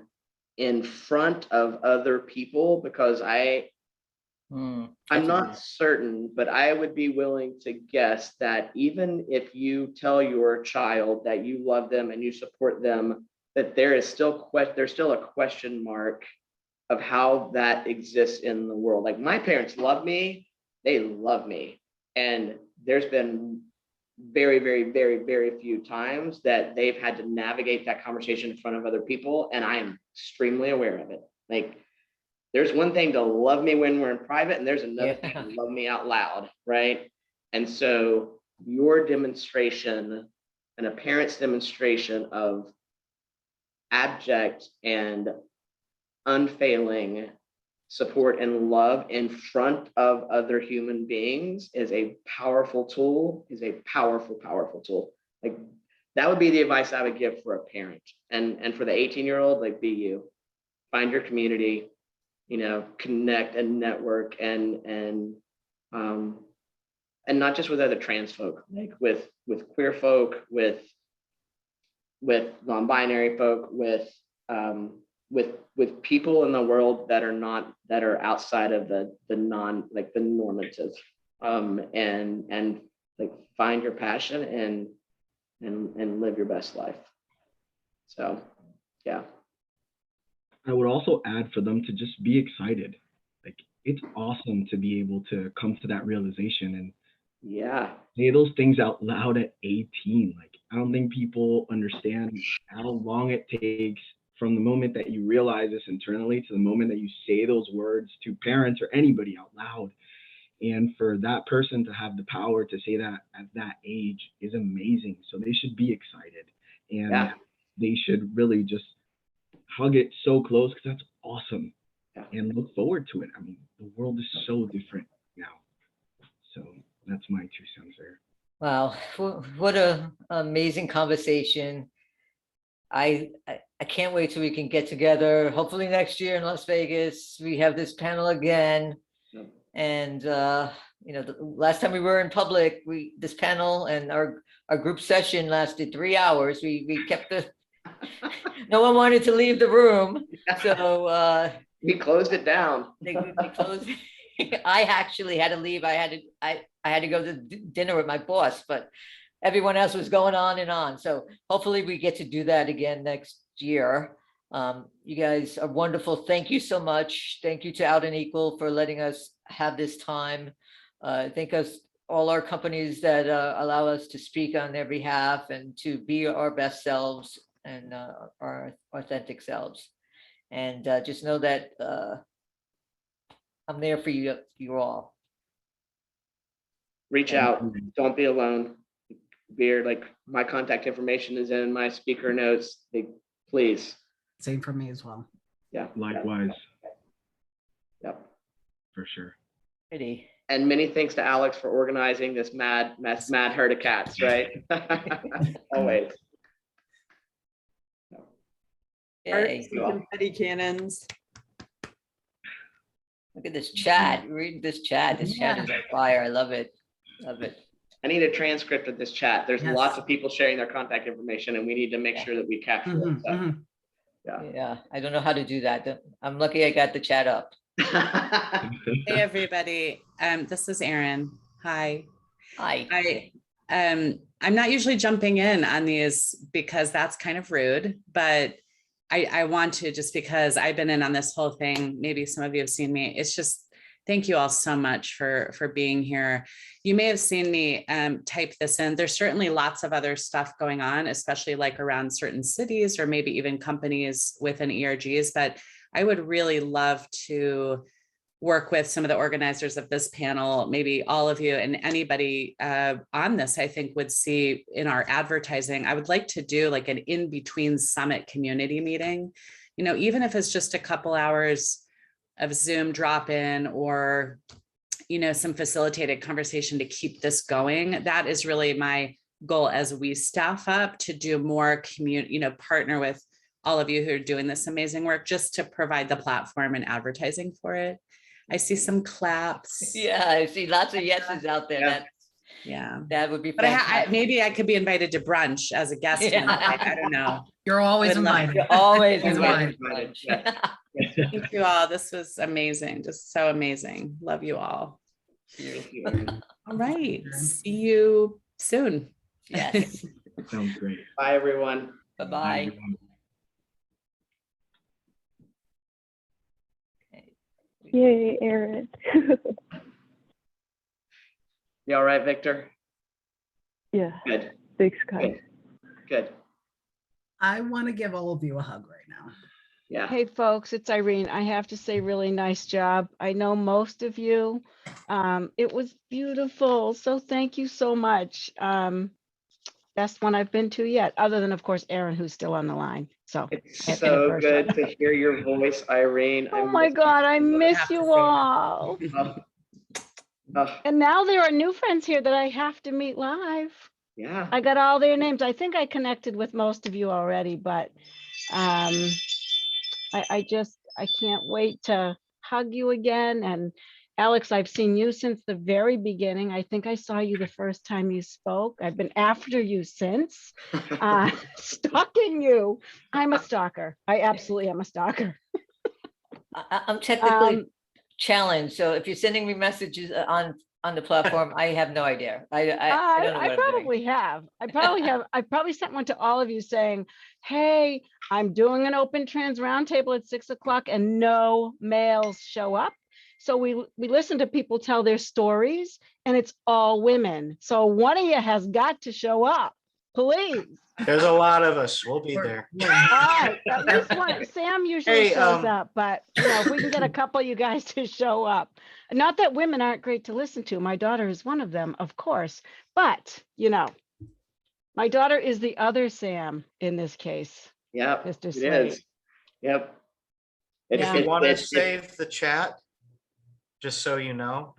in front of other people, because I'm not certain, but I would be willing to guess that even if you tell your child that you love them and you support them, that there's still a question mark of how that exists in the world. Like, my parents love me, they love me. And there's been very, very, very, very few times that they've had to navigate that conversation in front of other people. And I am extremely aware of it. Like, there's one thing to love me when we're in private, and there's another thing to love me out loud, right? And so your demonstration and a parent's demonstration of abject and unfailing support and love in front of other human beings is a powerful tool, powerful tool. Like, that would be the advice I would give for a parent. And for the 18-year-old, like, be you. Find your community, you know, connect and network and not just with other trans folk, like with queer folk, with non-binary folk, with people in the world that are outside of the normative, and like, find your passion and live your best life. So, yeah. I would also add for them to just be excited. Like, it's awesome to be able to come to that realization and Yeah. say those things out loud at 18. Like, I don't think people understand how long it takes from the moment that you realize this internally to the moment that you say those words to parents or anybody out loud. And for that person to have the power to say that at that age is amazing. So they should be excited, and they should really just hug it so close, because that's awesome, and look forward to it. I mean, the world is so different now. So that's my 2 cents there. Wow, what a amazing conversation. I can't wait till we can get together. Hopefully next year in Las Vegas, we have this panel again. And you know, the last time we were in public, this panel and our group session lasted 3 hours. We kept no one wanted to leave the room. So we closed it down. they closed. I actually had to leave. I had to go to dinner with my boss, but everyone else was going on and on. So hopefully we get to do that again next year. You guys are wonderful. Thank you so much. Thank you to Out and Equal for letting us have this time. Thank us, all our companies that allow us to speak on their behalf and to be our best selves and our authentic selves. And just know that I'm there for you all. Reach out. Don't be alone. Beard, like, my contact information is in my speaker notes. Please. Same for me as well. Yeah. Likewise. Yep. For sure. Pretty. And many thanks to Alex for organizing this mad herd of cats, right? Always. Yay. Confetti cannons. Look at this chat. Read this chat. This chat is on fire. I love it. Love it. I need a transcript of this chat. There's Yes. lots of people sharing their contact information, and we need to make sure that we capture it. So, Yeah, I don't know how to do that. I'm lucky I got the chat up. Hey everybody, this is Erin. Hi. Hi. I'm not usually jumping in on these because that's kind of rude, but I want to, just because I've been in on this whole thing. Maybe some of you have seen me. It's just, thank you all so much for being here. You may have seen me type this in. There's certainly lots of other stuff going on, especially like around certain cities or maybe even companies within ERGs, but I would really love to work with some of the organizers of this panel, maybe all of you and anybody on this, I think would see in our advertising. I would like to do like an in-between summit community meeting, you know, even if it's just a couple hours of Zoom drop in or, you know, some facilitated conversation to keep this going. That is really my goal as we staff up to do more community, you know, partner with all of you who are doing this amazing work, just to provide the platform and advertising for it. I see some claps. Yeah, I see lots of yeses out there. Yeah. That would be But fantastic. maybe I could be invited to brunch as a guest. Yeah. I don't know. You're always invited. You're always Invited. invited. Thank you all. This was amazing. Just so amazing. Love you all. All right. See you soon. Yes. Sounds great. Bye, everyone. Bye-bye. everyone. Yay, Eric. You all right, Victor? Yeah. Good, Thanks, guys. good, good. I want to give all of you a hug right now. Yeah. Hey, folks, it's Irene. I have to say, really nice job. I know most of you. It was beautiful. So thank you so much. Best one I've been to yet, other than, of course, Aaron, who's still on the line. So It's I have to give her so a good shout. to hear your voice, Irene. Oh my God, I miss have to you say that. all. Oh, And now there are new friends here that I have to meet live. yeah. I got all their names. I think I connected with most of you already, but I can't wait to hug you again. And Alex, I've seen you since the very beginning. I think I saw you the first time you spoke. I've been after you since, stalking you. I'm a stalker. I absolutely am a stalker. I'm technically challenged, so if you're sending me messages on the platform, I have no idea. I don't know I what I'm doing. probably have. I probably sent one to all of you saying, hey, I'm doing an open trans roundtable at 6 o'clock and no males show up. So we listen to people tell their stories and it's all women. So one of you has got to show up, please. There's a lot of us. We'll be there. All right, at least one. Sam usually Hey, shows up, but if we can get a couple of you guys to show up. Not that women aren't great to listen to. My daughter is one of them, of course. But my daughter is the other Sam in this case. Yep, Mr. it Slade. is. Yep. Yeah. If you want to save the chat, just so you know,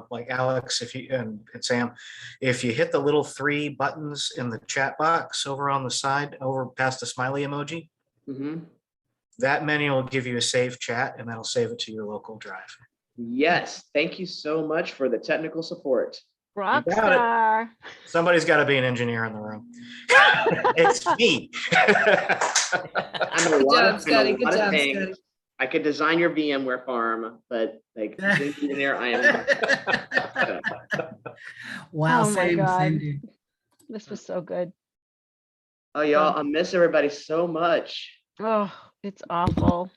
like Alex, and Sam, if you hit the little 3 buttons in the chat box over on the side, over past the smiley emoji, that menu will give you a save chat, and that'll save it to your local drive. Yes, thank you so much for the technical support. Rockstar. Somebody's got to be an engineer in the room. It's me. I'm a lot of things. I could design your VMware farm, but like engineer, I am not. Wow, Oh my same, God. same dude. This was so good. Oh, y'all, I miss everybody so much. Oh, it's awful.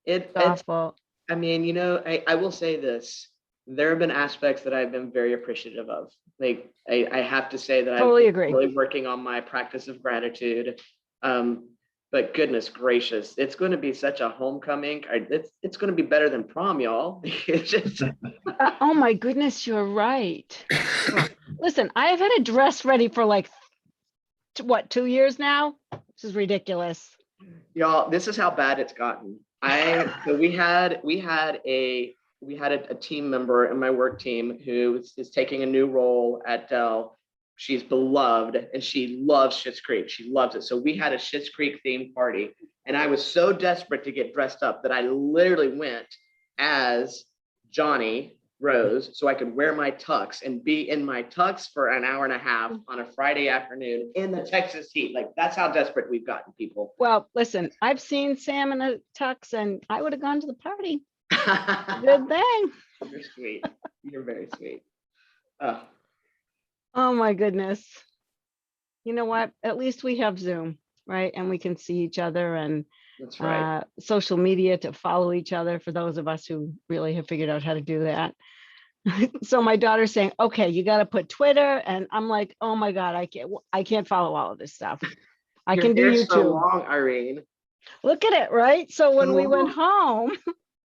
It's Awful. I mean, I will say this. There have been aspects that I've been very appreciative of. Like, I have to say that Totally I'm agree. really working on my practice of gratitude. But goodness gracious, it's going to be such a homecoming. It's going to be better than prom, y'all. It's just... Oh my goodness, you're right. Listen, I have had a dress ready for like, what, 2 years now? This is ridiculous. Y'all, this is how bad it's gotten. So we had a team member in my work team who is taking a new role at Dell. She's beloved and she loves Schitt's Creek. She loves it. So we had a Schitt's Creek themed party and I was so desperate to get dressed up that I literally went as Johnny Rose so I could wear my tux and be in my tux for an hour and a half on a Friday afternoon in the Texas heat. Like, that's how desperate we've gotten, people. Well, listen, I've seen Sam in a tux and I would have gone to the party. Good thing. You're sweet. You're very sweet. Oh my goodness. You know what? At least we have Zoom, right? And we can see each other and That's right. social media to follow each other for those of us who really have figured out how to do that. So my daughter's saying, okay, you got to put Twitter. And I'm like, oh my God, I can't follow all of this stuff. I can do YouTube. So long, Irene. Look at it, right? So when So we went long. home,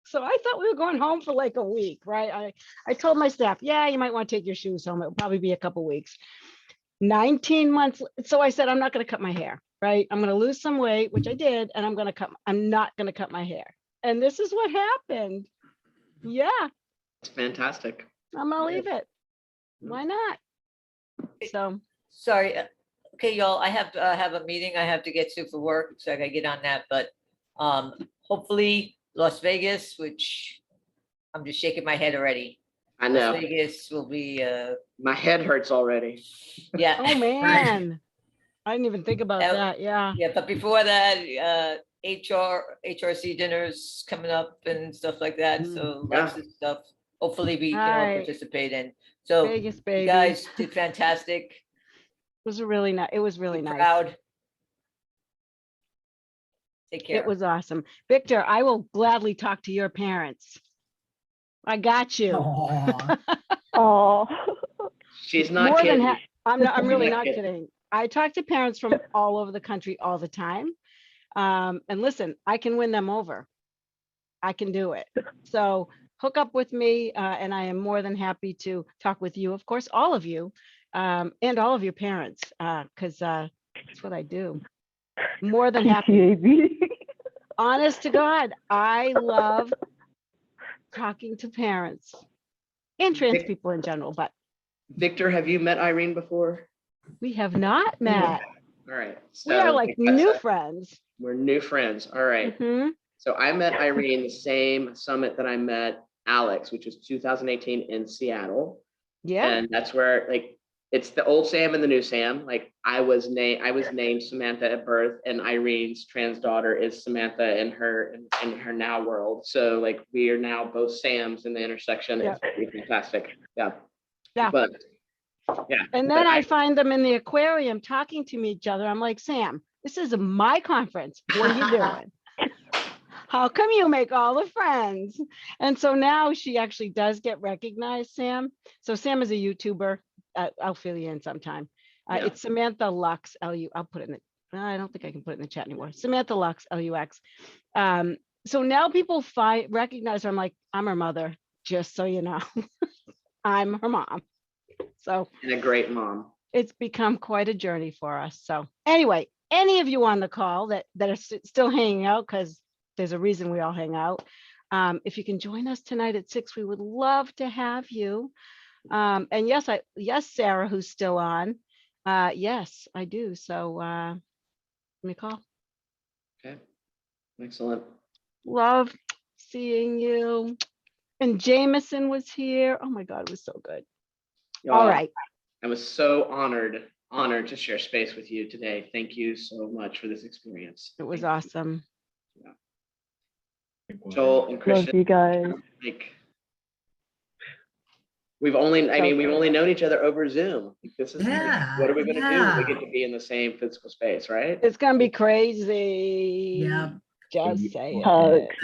so I thought we were going home for like a week, right? I told my staff, yeah, you might want to take your shoes home. It'll probably be a couple weeks. 19 months. So I said, I'm not going to cut my hair, right? I'm going to lose some weight, which I did. And I'm not going to cut my hair. And this is what happened. Yeah. It's fantastic. I'm going to leave it. Why not? So. Sorry. Okay, y'all, I have a meeting I have to get to for work, so I gotta get on that, but hopefully Las Vegas, which I'm just shaking my head already. I know. Las Vegas will be My head hurts already. yeah. Oh man. I didn't even think about that. Yeah. Yeah, but before that, HRC dinners coming up and stuff like that. So lots of stuff. Hopefully we can all participate in. So Vegas, baby. you guys did fantastic. It was really nice. It was really nice. Proud. Take care. It was awesome. Victor, I will gladly talk to your parents. I got you. Aw. Oh, She's not More kidding. than I'm really Not not kidding. kidding. I talk to parents from all over the country all the time. And listen, I can win them over. I can do it. So hook up with me, and I am more than happy to talk with you, of course, all of you, and all of your parents, because that's what I do. More than happy. PTAB. Honest to God, I love talking to parents and trans people in general, but Victor, have you met Irene before? we have not met. All right. We are so like that's new a- friends. We're new friends. All right. Mhm. So I met Irene the same summit that I met Alex, which was 2018 in Seattle. Yeah. And that's where like it's the old Sam and the new Sam. Like I was named Samantha at birth, and Irene's trans daughter is Samantha in her now world. So like we are now both Sams in the intersection. Yeah. It's pretty fantastic. Yeah. Yeah. But yeah. And then I find them in the aquarium talking to each other. I'm like, Sam, this is my conference. What are you doing? How come you make all the friends? And so now she actually does get recognized, Sam. So Sam is a YouTuber. I'll fill you in sometime. Yeah. It's Samantha Lux, L-U. I'll put it in the, I don't think I can put it in the chat anymore. Samantha Lux, L-U-X. So now people recognize her. I'm like, I'm her mother, just so you know. I'm her mom. So And a great mom. it's become quite a journey for us. So anyway, any of you on the call that are still hanging out, because there's a reason we all hang out. If you can join us tonight at 6, we would love to have you. And yes, Sarah, who's still on. Yes, I do. So let me call. Okay. Excellent. Love seeing you. And Jameson was here. Oh my God, it was so good. All right. I was so honored to share space with you today. Thank you so much for this experience. It was awesome. Joel and Love Christian, you guys. like we've only known each other over Zoom. Like, this is Yeah, what are we going to do when we yeah. get to be in the same physical space, right? It's gonna be crazy. Yeah. Just say Hugs.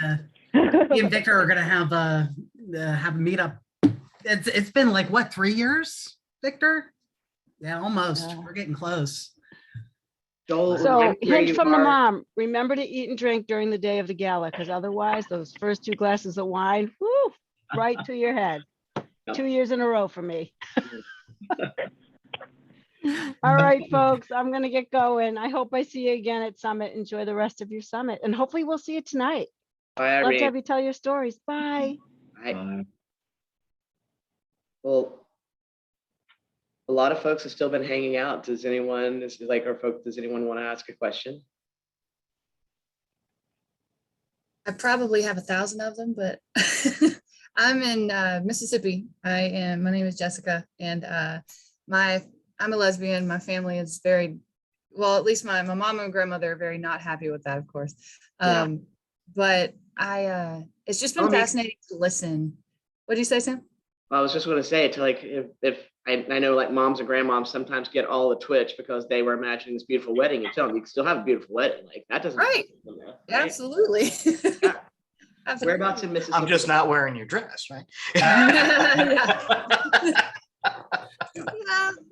it. Me and Victor are gonna have a meetup. It's been like what, 3 years, Victor? Yeah, almost. Yeah. We're getting close. Joel, So I'm here hint you from the are. mom, remember to eat and drink during the day of the gala, because otherwise those first 2 glasses of wine, whoo, right to your head. Yep. 2 years in a row for me. All right, folks, I'm gonna get going. I hope I see you again at Summit. Enjoy the rest of your summit, and hopefully we'll see you tonight. Bye, Love to Irene. have you tell your stories. Bye. Well, a lot of folks have still been hanging out. Does anyone want to ask a question? I probably have 1,000 of them, but I'm in Mississippi. My name is Jessica, and I'm a lesbian. My family is very, well, at least my mom and grandmother are very not happy with that, of course. Yeah. But it's just been fascinating to listen. What did you say, Sam? I was just going to say to like if I know like moms and grandmoms sometimes get all the twitch because they were imagining this beautiful wedding and tell them you can still have a beautiful wedding. Like that doesn't Right. Right? Absolutely. Absolutely. Whereabouts in Mississippi? I'm just not wearing your dress, right?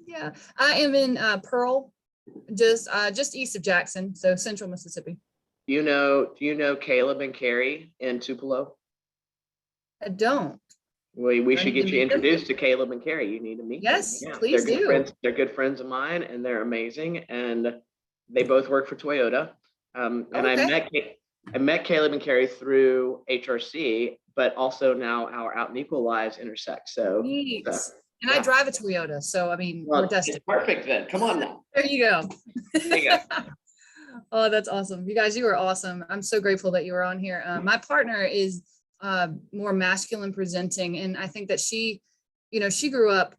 Yeah. I am in Pearl, just east of Jackson, so central Mississippi. Do you know Caleb and Carrie in Tupelo? I don't. We I should need get to you meet them. introduced to Caleb and Carrie. You need to meet Yes, them. please they're good do. friends. They're good friends of mine, and they're amazing. And they both work for Toyota. And Okay. I met Caleb and Carrie through HRC, but also now our Out and Equal lives intersect. So, Neat. and And I drive a Toyota, so I mean, we're destined. perfect then. Come on now. There you go. There you go. Oh, that's awesome. You guys, you are awesome. I'm so grateful that you were on here. My partner is more masculine presenting. And I think that she grew up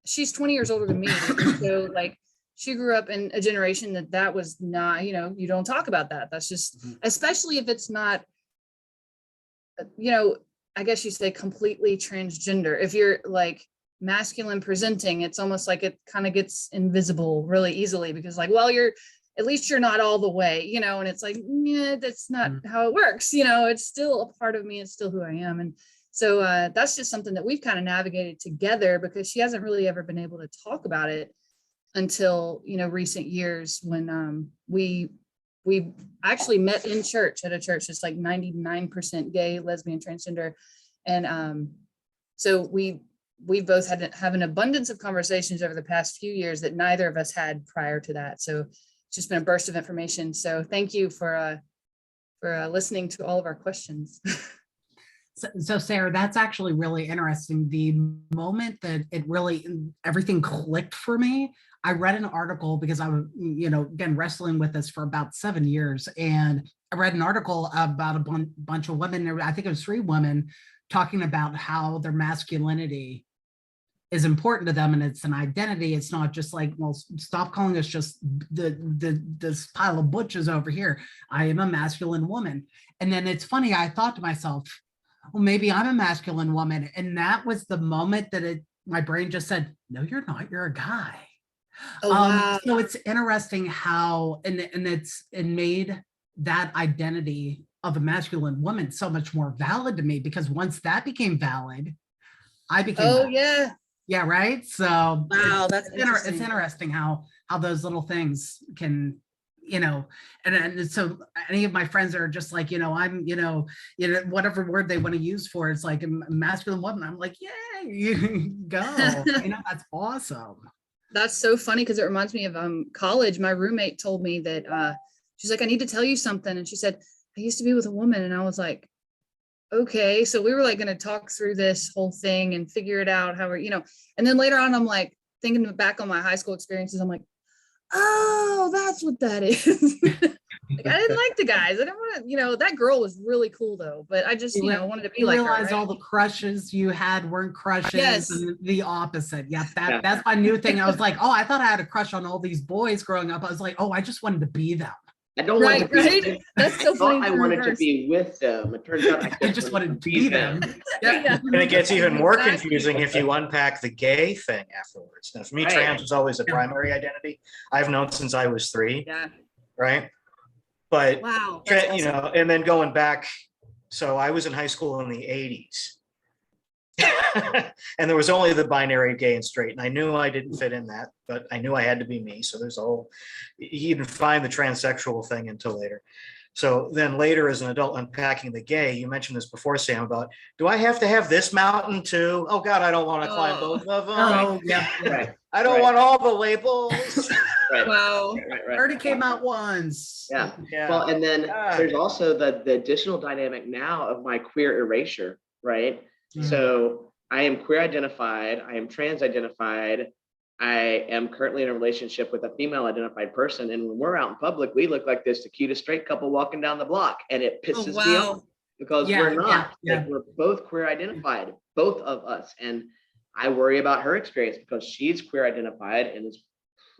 she's 20 years older than me. And so like, she grew up in a generation that was not, you don't talk about that. That's just, especially if it's not, I guess you say completely transgender. If you're like masculine presenting, it's almost like it kind of gets invisible really easily because like, well, at least you're not all the way, and it's like, yeah, that's not how it works. It's still a part of me. It's still who I am. And So that's just something that we've kind of navigated together, because she hasn't really ever been able to talk about it until, you know, recent years, when we actually met in church, at a church that's like 99% gay, lesbian, transgender. And so we both have an abundance of conversations over the past few years that neither of us had prior to that. So it's just been a burst of information. So thank you for listening to all of our questions. So Sarah, that's actually really interesting. The moment that everything clicked for me, I read an article, because I was, you know, again, wrestling with this for about 7 years. And I read an article about a bunch of women, I think it was 3 women, talking about how their masculinity is important to them, and it's an identity. It's not just like, well, stop calling us just this pile of butches over here. I am a masculine woman. And then it's funny, I thought to myself, well, maybe I'm a masculine woman. And that was the moment that my brain just said, no, you're not, you're a guy. Oh, wow. So it's interesting how, and it made that identity of a masculine woman so much more valid to me, because once that became valid, I became Oh, valid. yeah. Yeah, right. So Wow, that's it's interesting how those little things can, you know, and so any of my friends are just like, you know, I'm, you know, whatever word they want to use for it's like a masculine woman. I'm like, yeah, you go. You know, that's awesome. That's so funny, because it reminds me of college. My roommate told me that she's like, I need to tell you something. And she said, I used to be with a woman. And I was like, okay. So we were like going to talk through this whole thing and figure it out, how we're, you know, and then later on, I'm like thinking back on my high school experiences. I'm like, oh, that's what that is. Like, I didn't like the guys. I didn't want to, you know, that girl was really cool though, but I just, you know, wanted to be like her. Realize right? all the crushes you had weren't crushes. Yes. And the opposite. Yeah, that's my new thing. I was like, oh, I thought I had a crush on all these boys growing up. I was like, oh, I just wanted to be them. I don't want to be. Right? That's so I funny. thought I wanted to be with them. It turns out I just wanted to be them. Yeah. And it gets even more Exactly. confusing if you unpack the gay thing afterwards. Now, for me, Right. trans was always a primary identity. I've known since I was 3, Yeah. right? But, Wow. you know, and then going back, so I was in high school in the 80s. And there was only the binary gay and straight. And I knew I didn't fit in that, but I knew I had to be me. So there's a whole, you didn't find the transsexual thing until later. So then later as an adult unpacking the gay, you mentioned this before, Sam, about, do I have to have this mountain too? Oh God, I don't want to climb both of them. Oh, yeah. Right. I don't want all the labels. Right. Wow. Right. Already came out once. Yeah. Yeah. Well, and then Ah. there's also the additional dynamic now of my queer erasure, right? So I am queer identified, I am trans identified, I am currently in a relationship with a female identified person. And when we're out in public, we look like this, the cutest straight couple walking down the block. And it pisses me off because Yeah, we're not. yeah. Like, we're both queer identified, both of us. And I worry about her experience because she's queer identified and is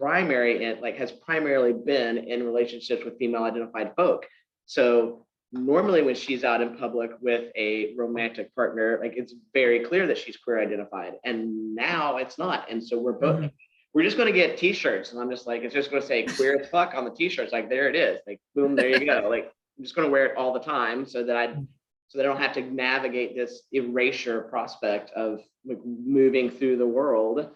primary and like has primarily been in relationships with female identified folk. So normally when she's out in public with a romantic partner, like it's very clear that she's queer identified, and now it's not. And so we're both we're just going to get t-shirts, and I'm just like, it's just going to say queer as fuck on the t-shirts, like there it is, like boom, there you go. Like I'm just going to wear it all the time so that I don't have to navigate this erasure prospect of like moving through the world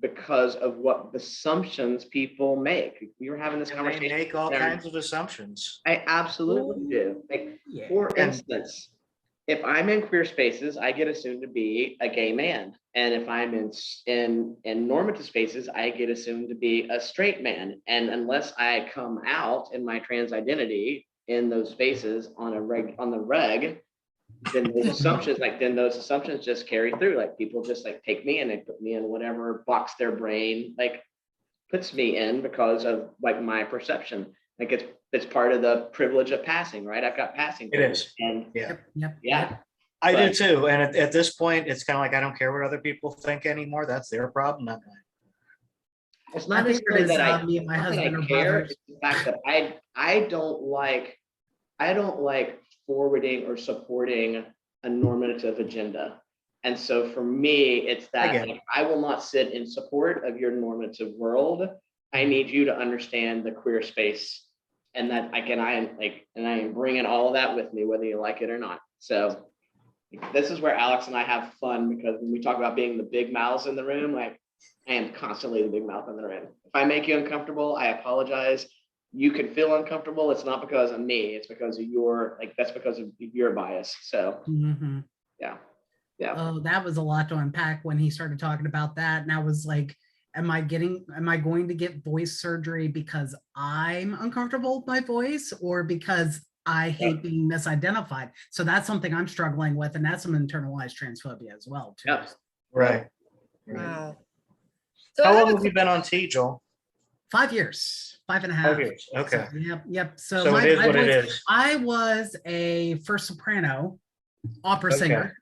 because of what assumptions people make. We were having this They conversation. make all kinds of assumptions. I absolutely do. Like, Yeah. for instance, if I'm in queer spaces, I get assumed to be a gay man. And if I'm in normative spaces, I get assumed to be a straight man. And unless I come out in my trans identity in those spaces on the reg, then those assumptions just carry through. Like people just like take me and they put me in whatever box their brain like puts me in because of like my perception. Like it's part of the privilege of passing, right? I've got passing. It is. And Yep. I do too. And at this point, it's kind of like, I don't care what other people think anymore. That's their problem, not mine. It's not I think necessarily it is, that me and my not that husband I are care. brothers. It's the fact that I don't like forwarding or supporting a normative agenda. And so for me, it's that like, I will not sit in support of your normative world. I need you to understand the queer space, and that I am bringing all of that with me, whether you like it or not. So this is where Alex and I have fun, because when we talk about being the big mouths in the room, like I am constantly the big mouth in the room. If I make you uncomfortable, I apologize. You can feel uncomfortable. It's not because of me. It's because of your, like, that's because of your bias. So Mhm. yeah. Yeah. Oh, that was a lot to unpack when he started talking about that. And I was like, am I going to get voice surgery because I'm uncomfortable with my voice, or because I hate being misidentified? So that's something I'm struggling with. And that's some internalized transphobia as well, too. Yep. Right. Wow. So I How have long a have you been on T, Joel? 5 years, 5.5. 5 years. Okay. So, yep. So, So my, it is my what it voice, is. I was a first soprano opera Okay. singer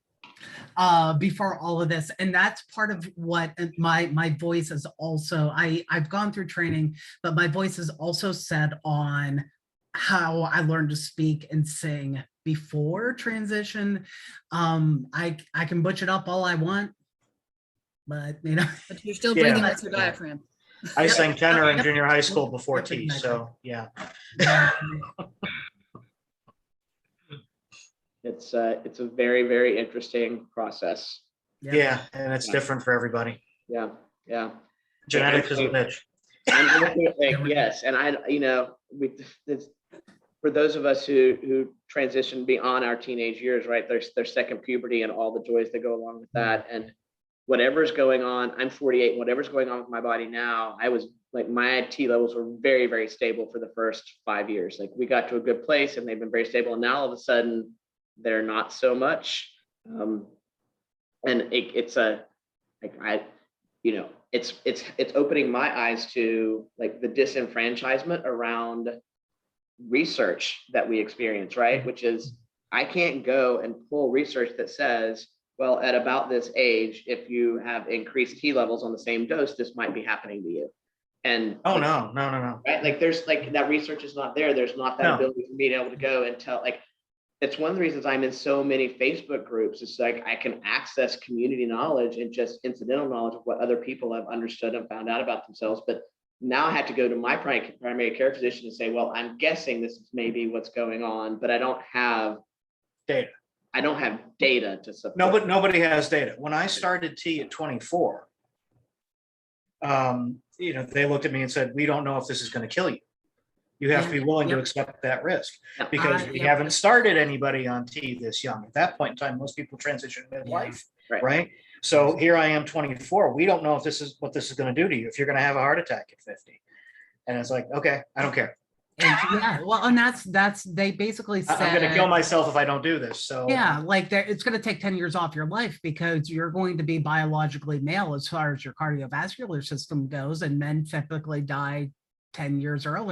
before all of this, and that's part of what my voice is also. I've gone through training, but my voice is also set on how I learned to speak and sing before transition. I can butch it up all I want, but but you're still Yeah. breathing with your diaphragm. I Yep. sang tenor in Yep. junior high school before Yep, T, exactly. so yeah. It's a very, very interesting process. Yep. Yeah, and it's different for everybody. Yeah. Yeah. Genetics is a bitch. I'm looking at, like, yes, and for those of us who transition beyond our teenage years, right? There's second puberty and all the joys that go along with that, and whatever's going on. I'm 48. Whatever's going on with my body now, I was like, my T levels were very, very stable for the first 5 years. Like, we got to a good place, and they've been very stable. And now all of a sudden, they're not so much. And it's opening my eyes to, like, the disenfranchisement around research that we experience, right? Which is, I can't go and pull research that says, well, at about this age, if you have increased T levels on the same dose, this might be happening to you. And Oh, no. right, like, there's, like, that research is not there. There's not that No. ability for me to be able to go and tell, like, it's one of the reasons I'm in so many Facebook groups. It's like I can access community knowledge and just incidental knowledge of what other people have understood and found out about themselves. But now I have to go to my primary care physician and say, well, I'm guessing this is maybe what's going on, but I don't have Data. I don't have data to support. Nobody has data. When I started T at 24, they looked at me and said, we don't know if this is going to kill you. You have to be willing to accept that risk, because we haven't started anybody on T this young. At that point in time, most people transition midlife, right? So here I am, 24. We don't know if this is what this is going to do to you, if you're going to have a heart attack at 50. And it's like, okay, I don't care. And that's they basically said, I'm going to kill myself if I don't do this. So yeah, like it's going to take 10 years off your life, because you're going to be biologically male as far as your cardiovascular system goes, and men typically die 10 years earlier.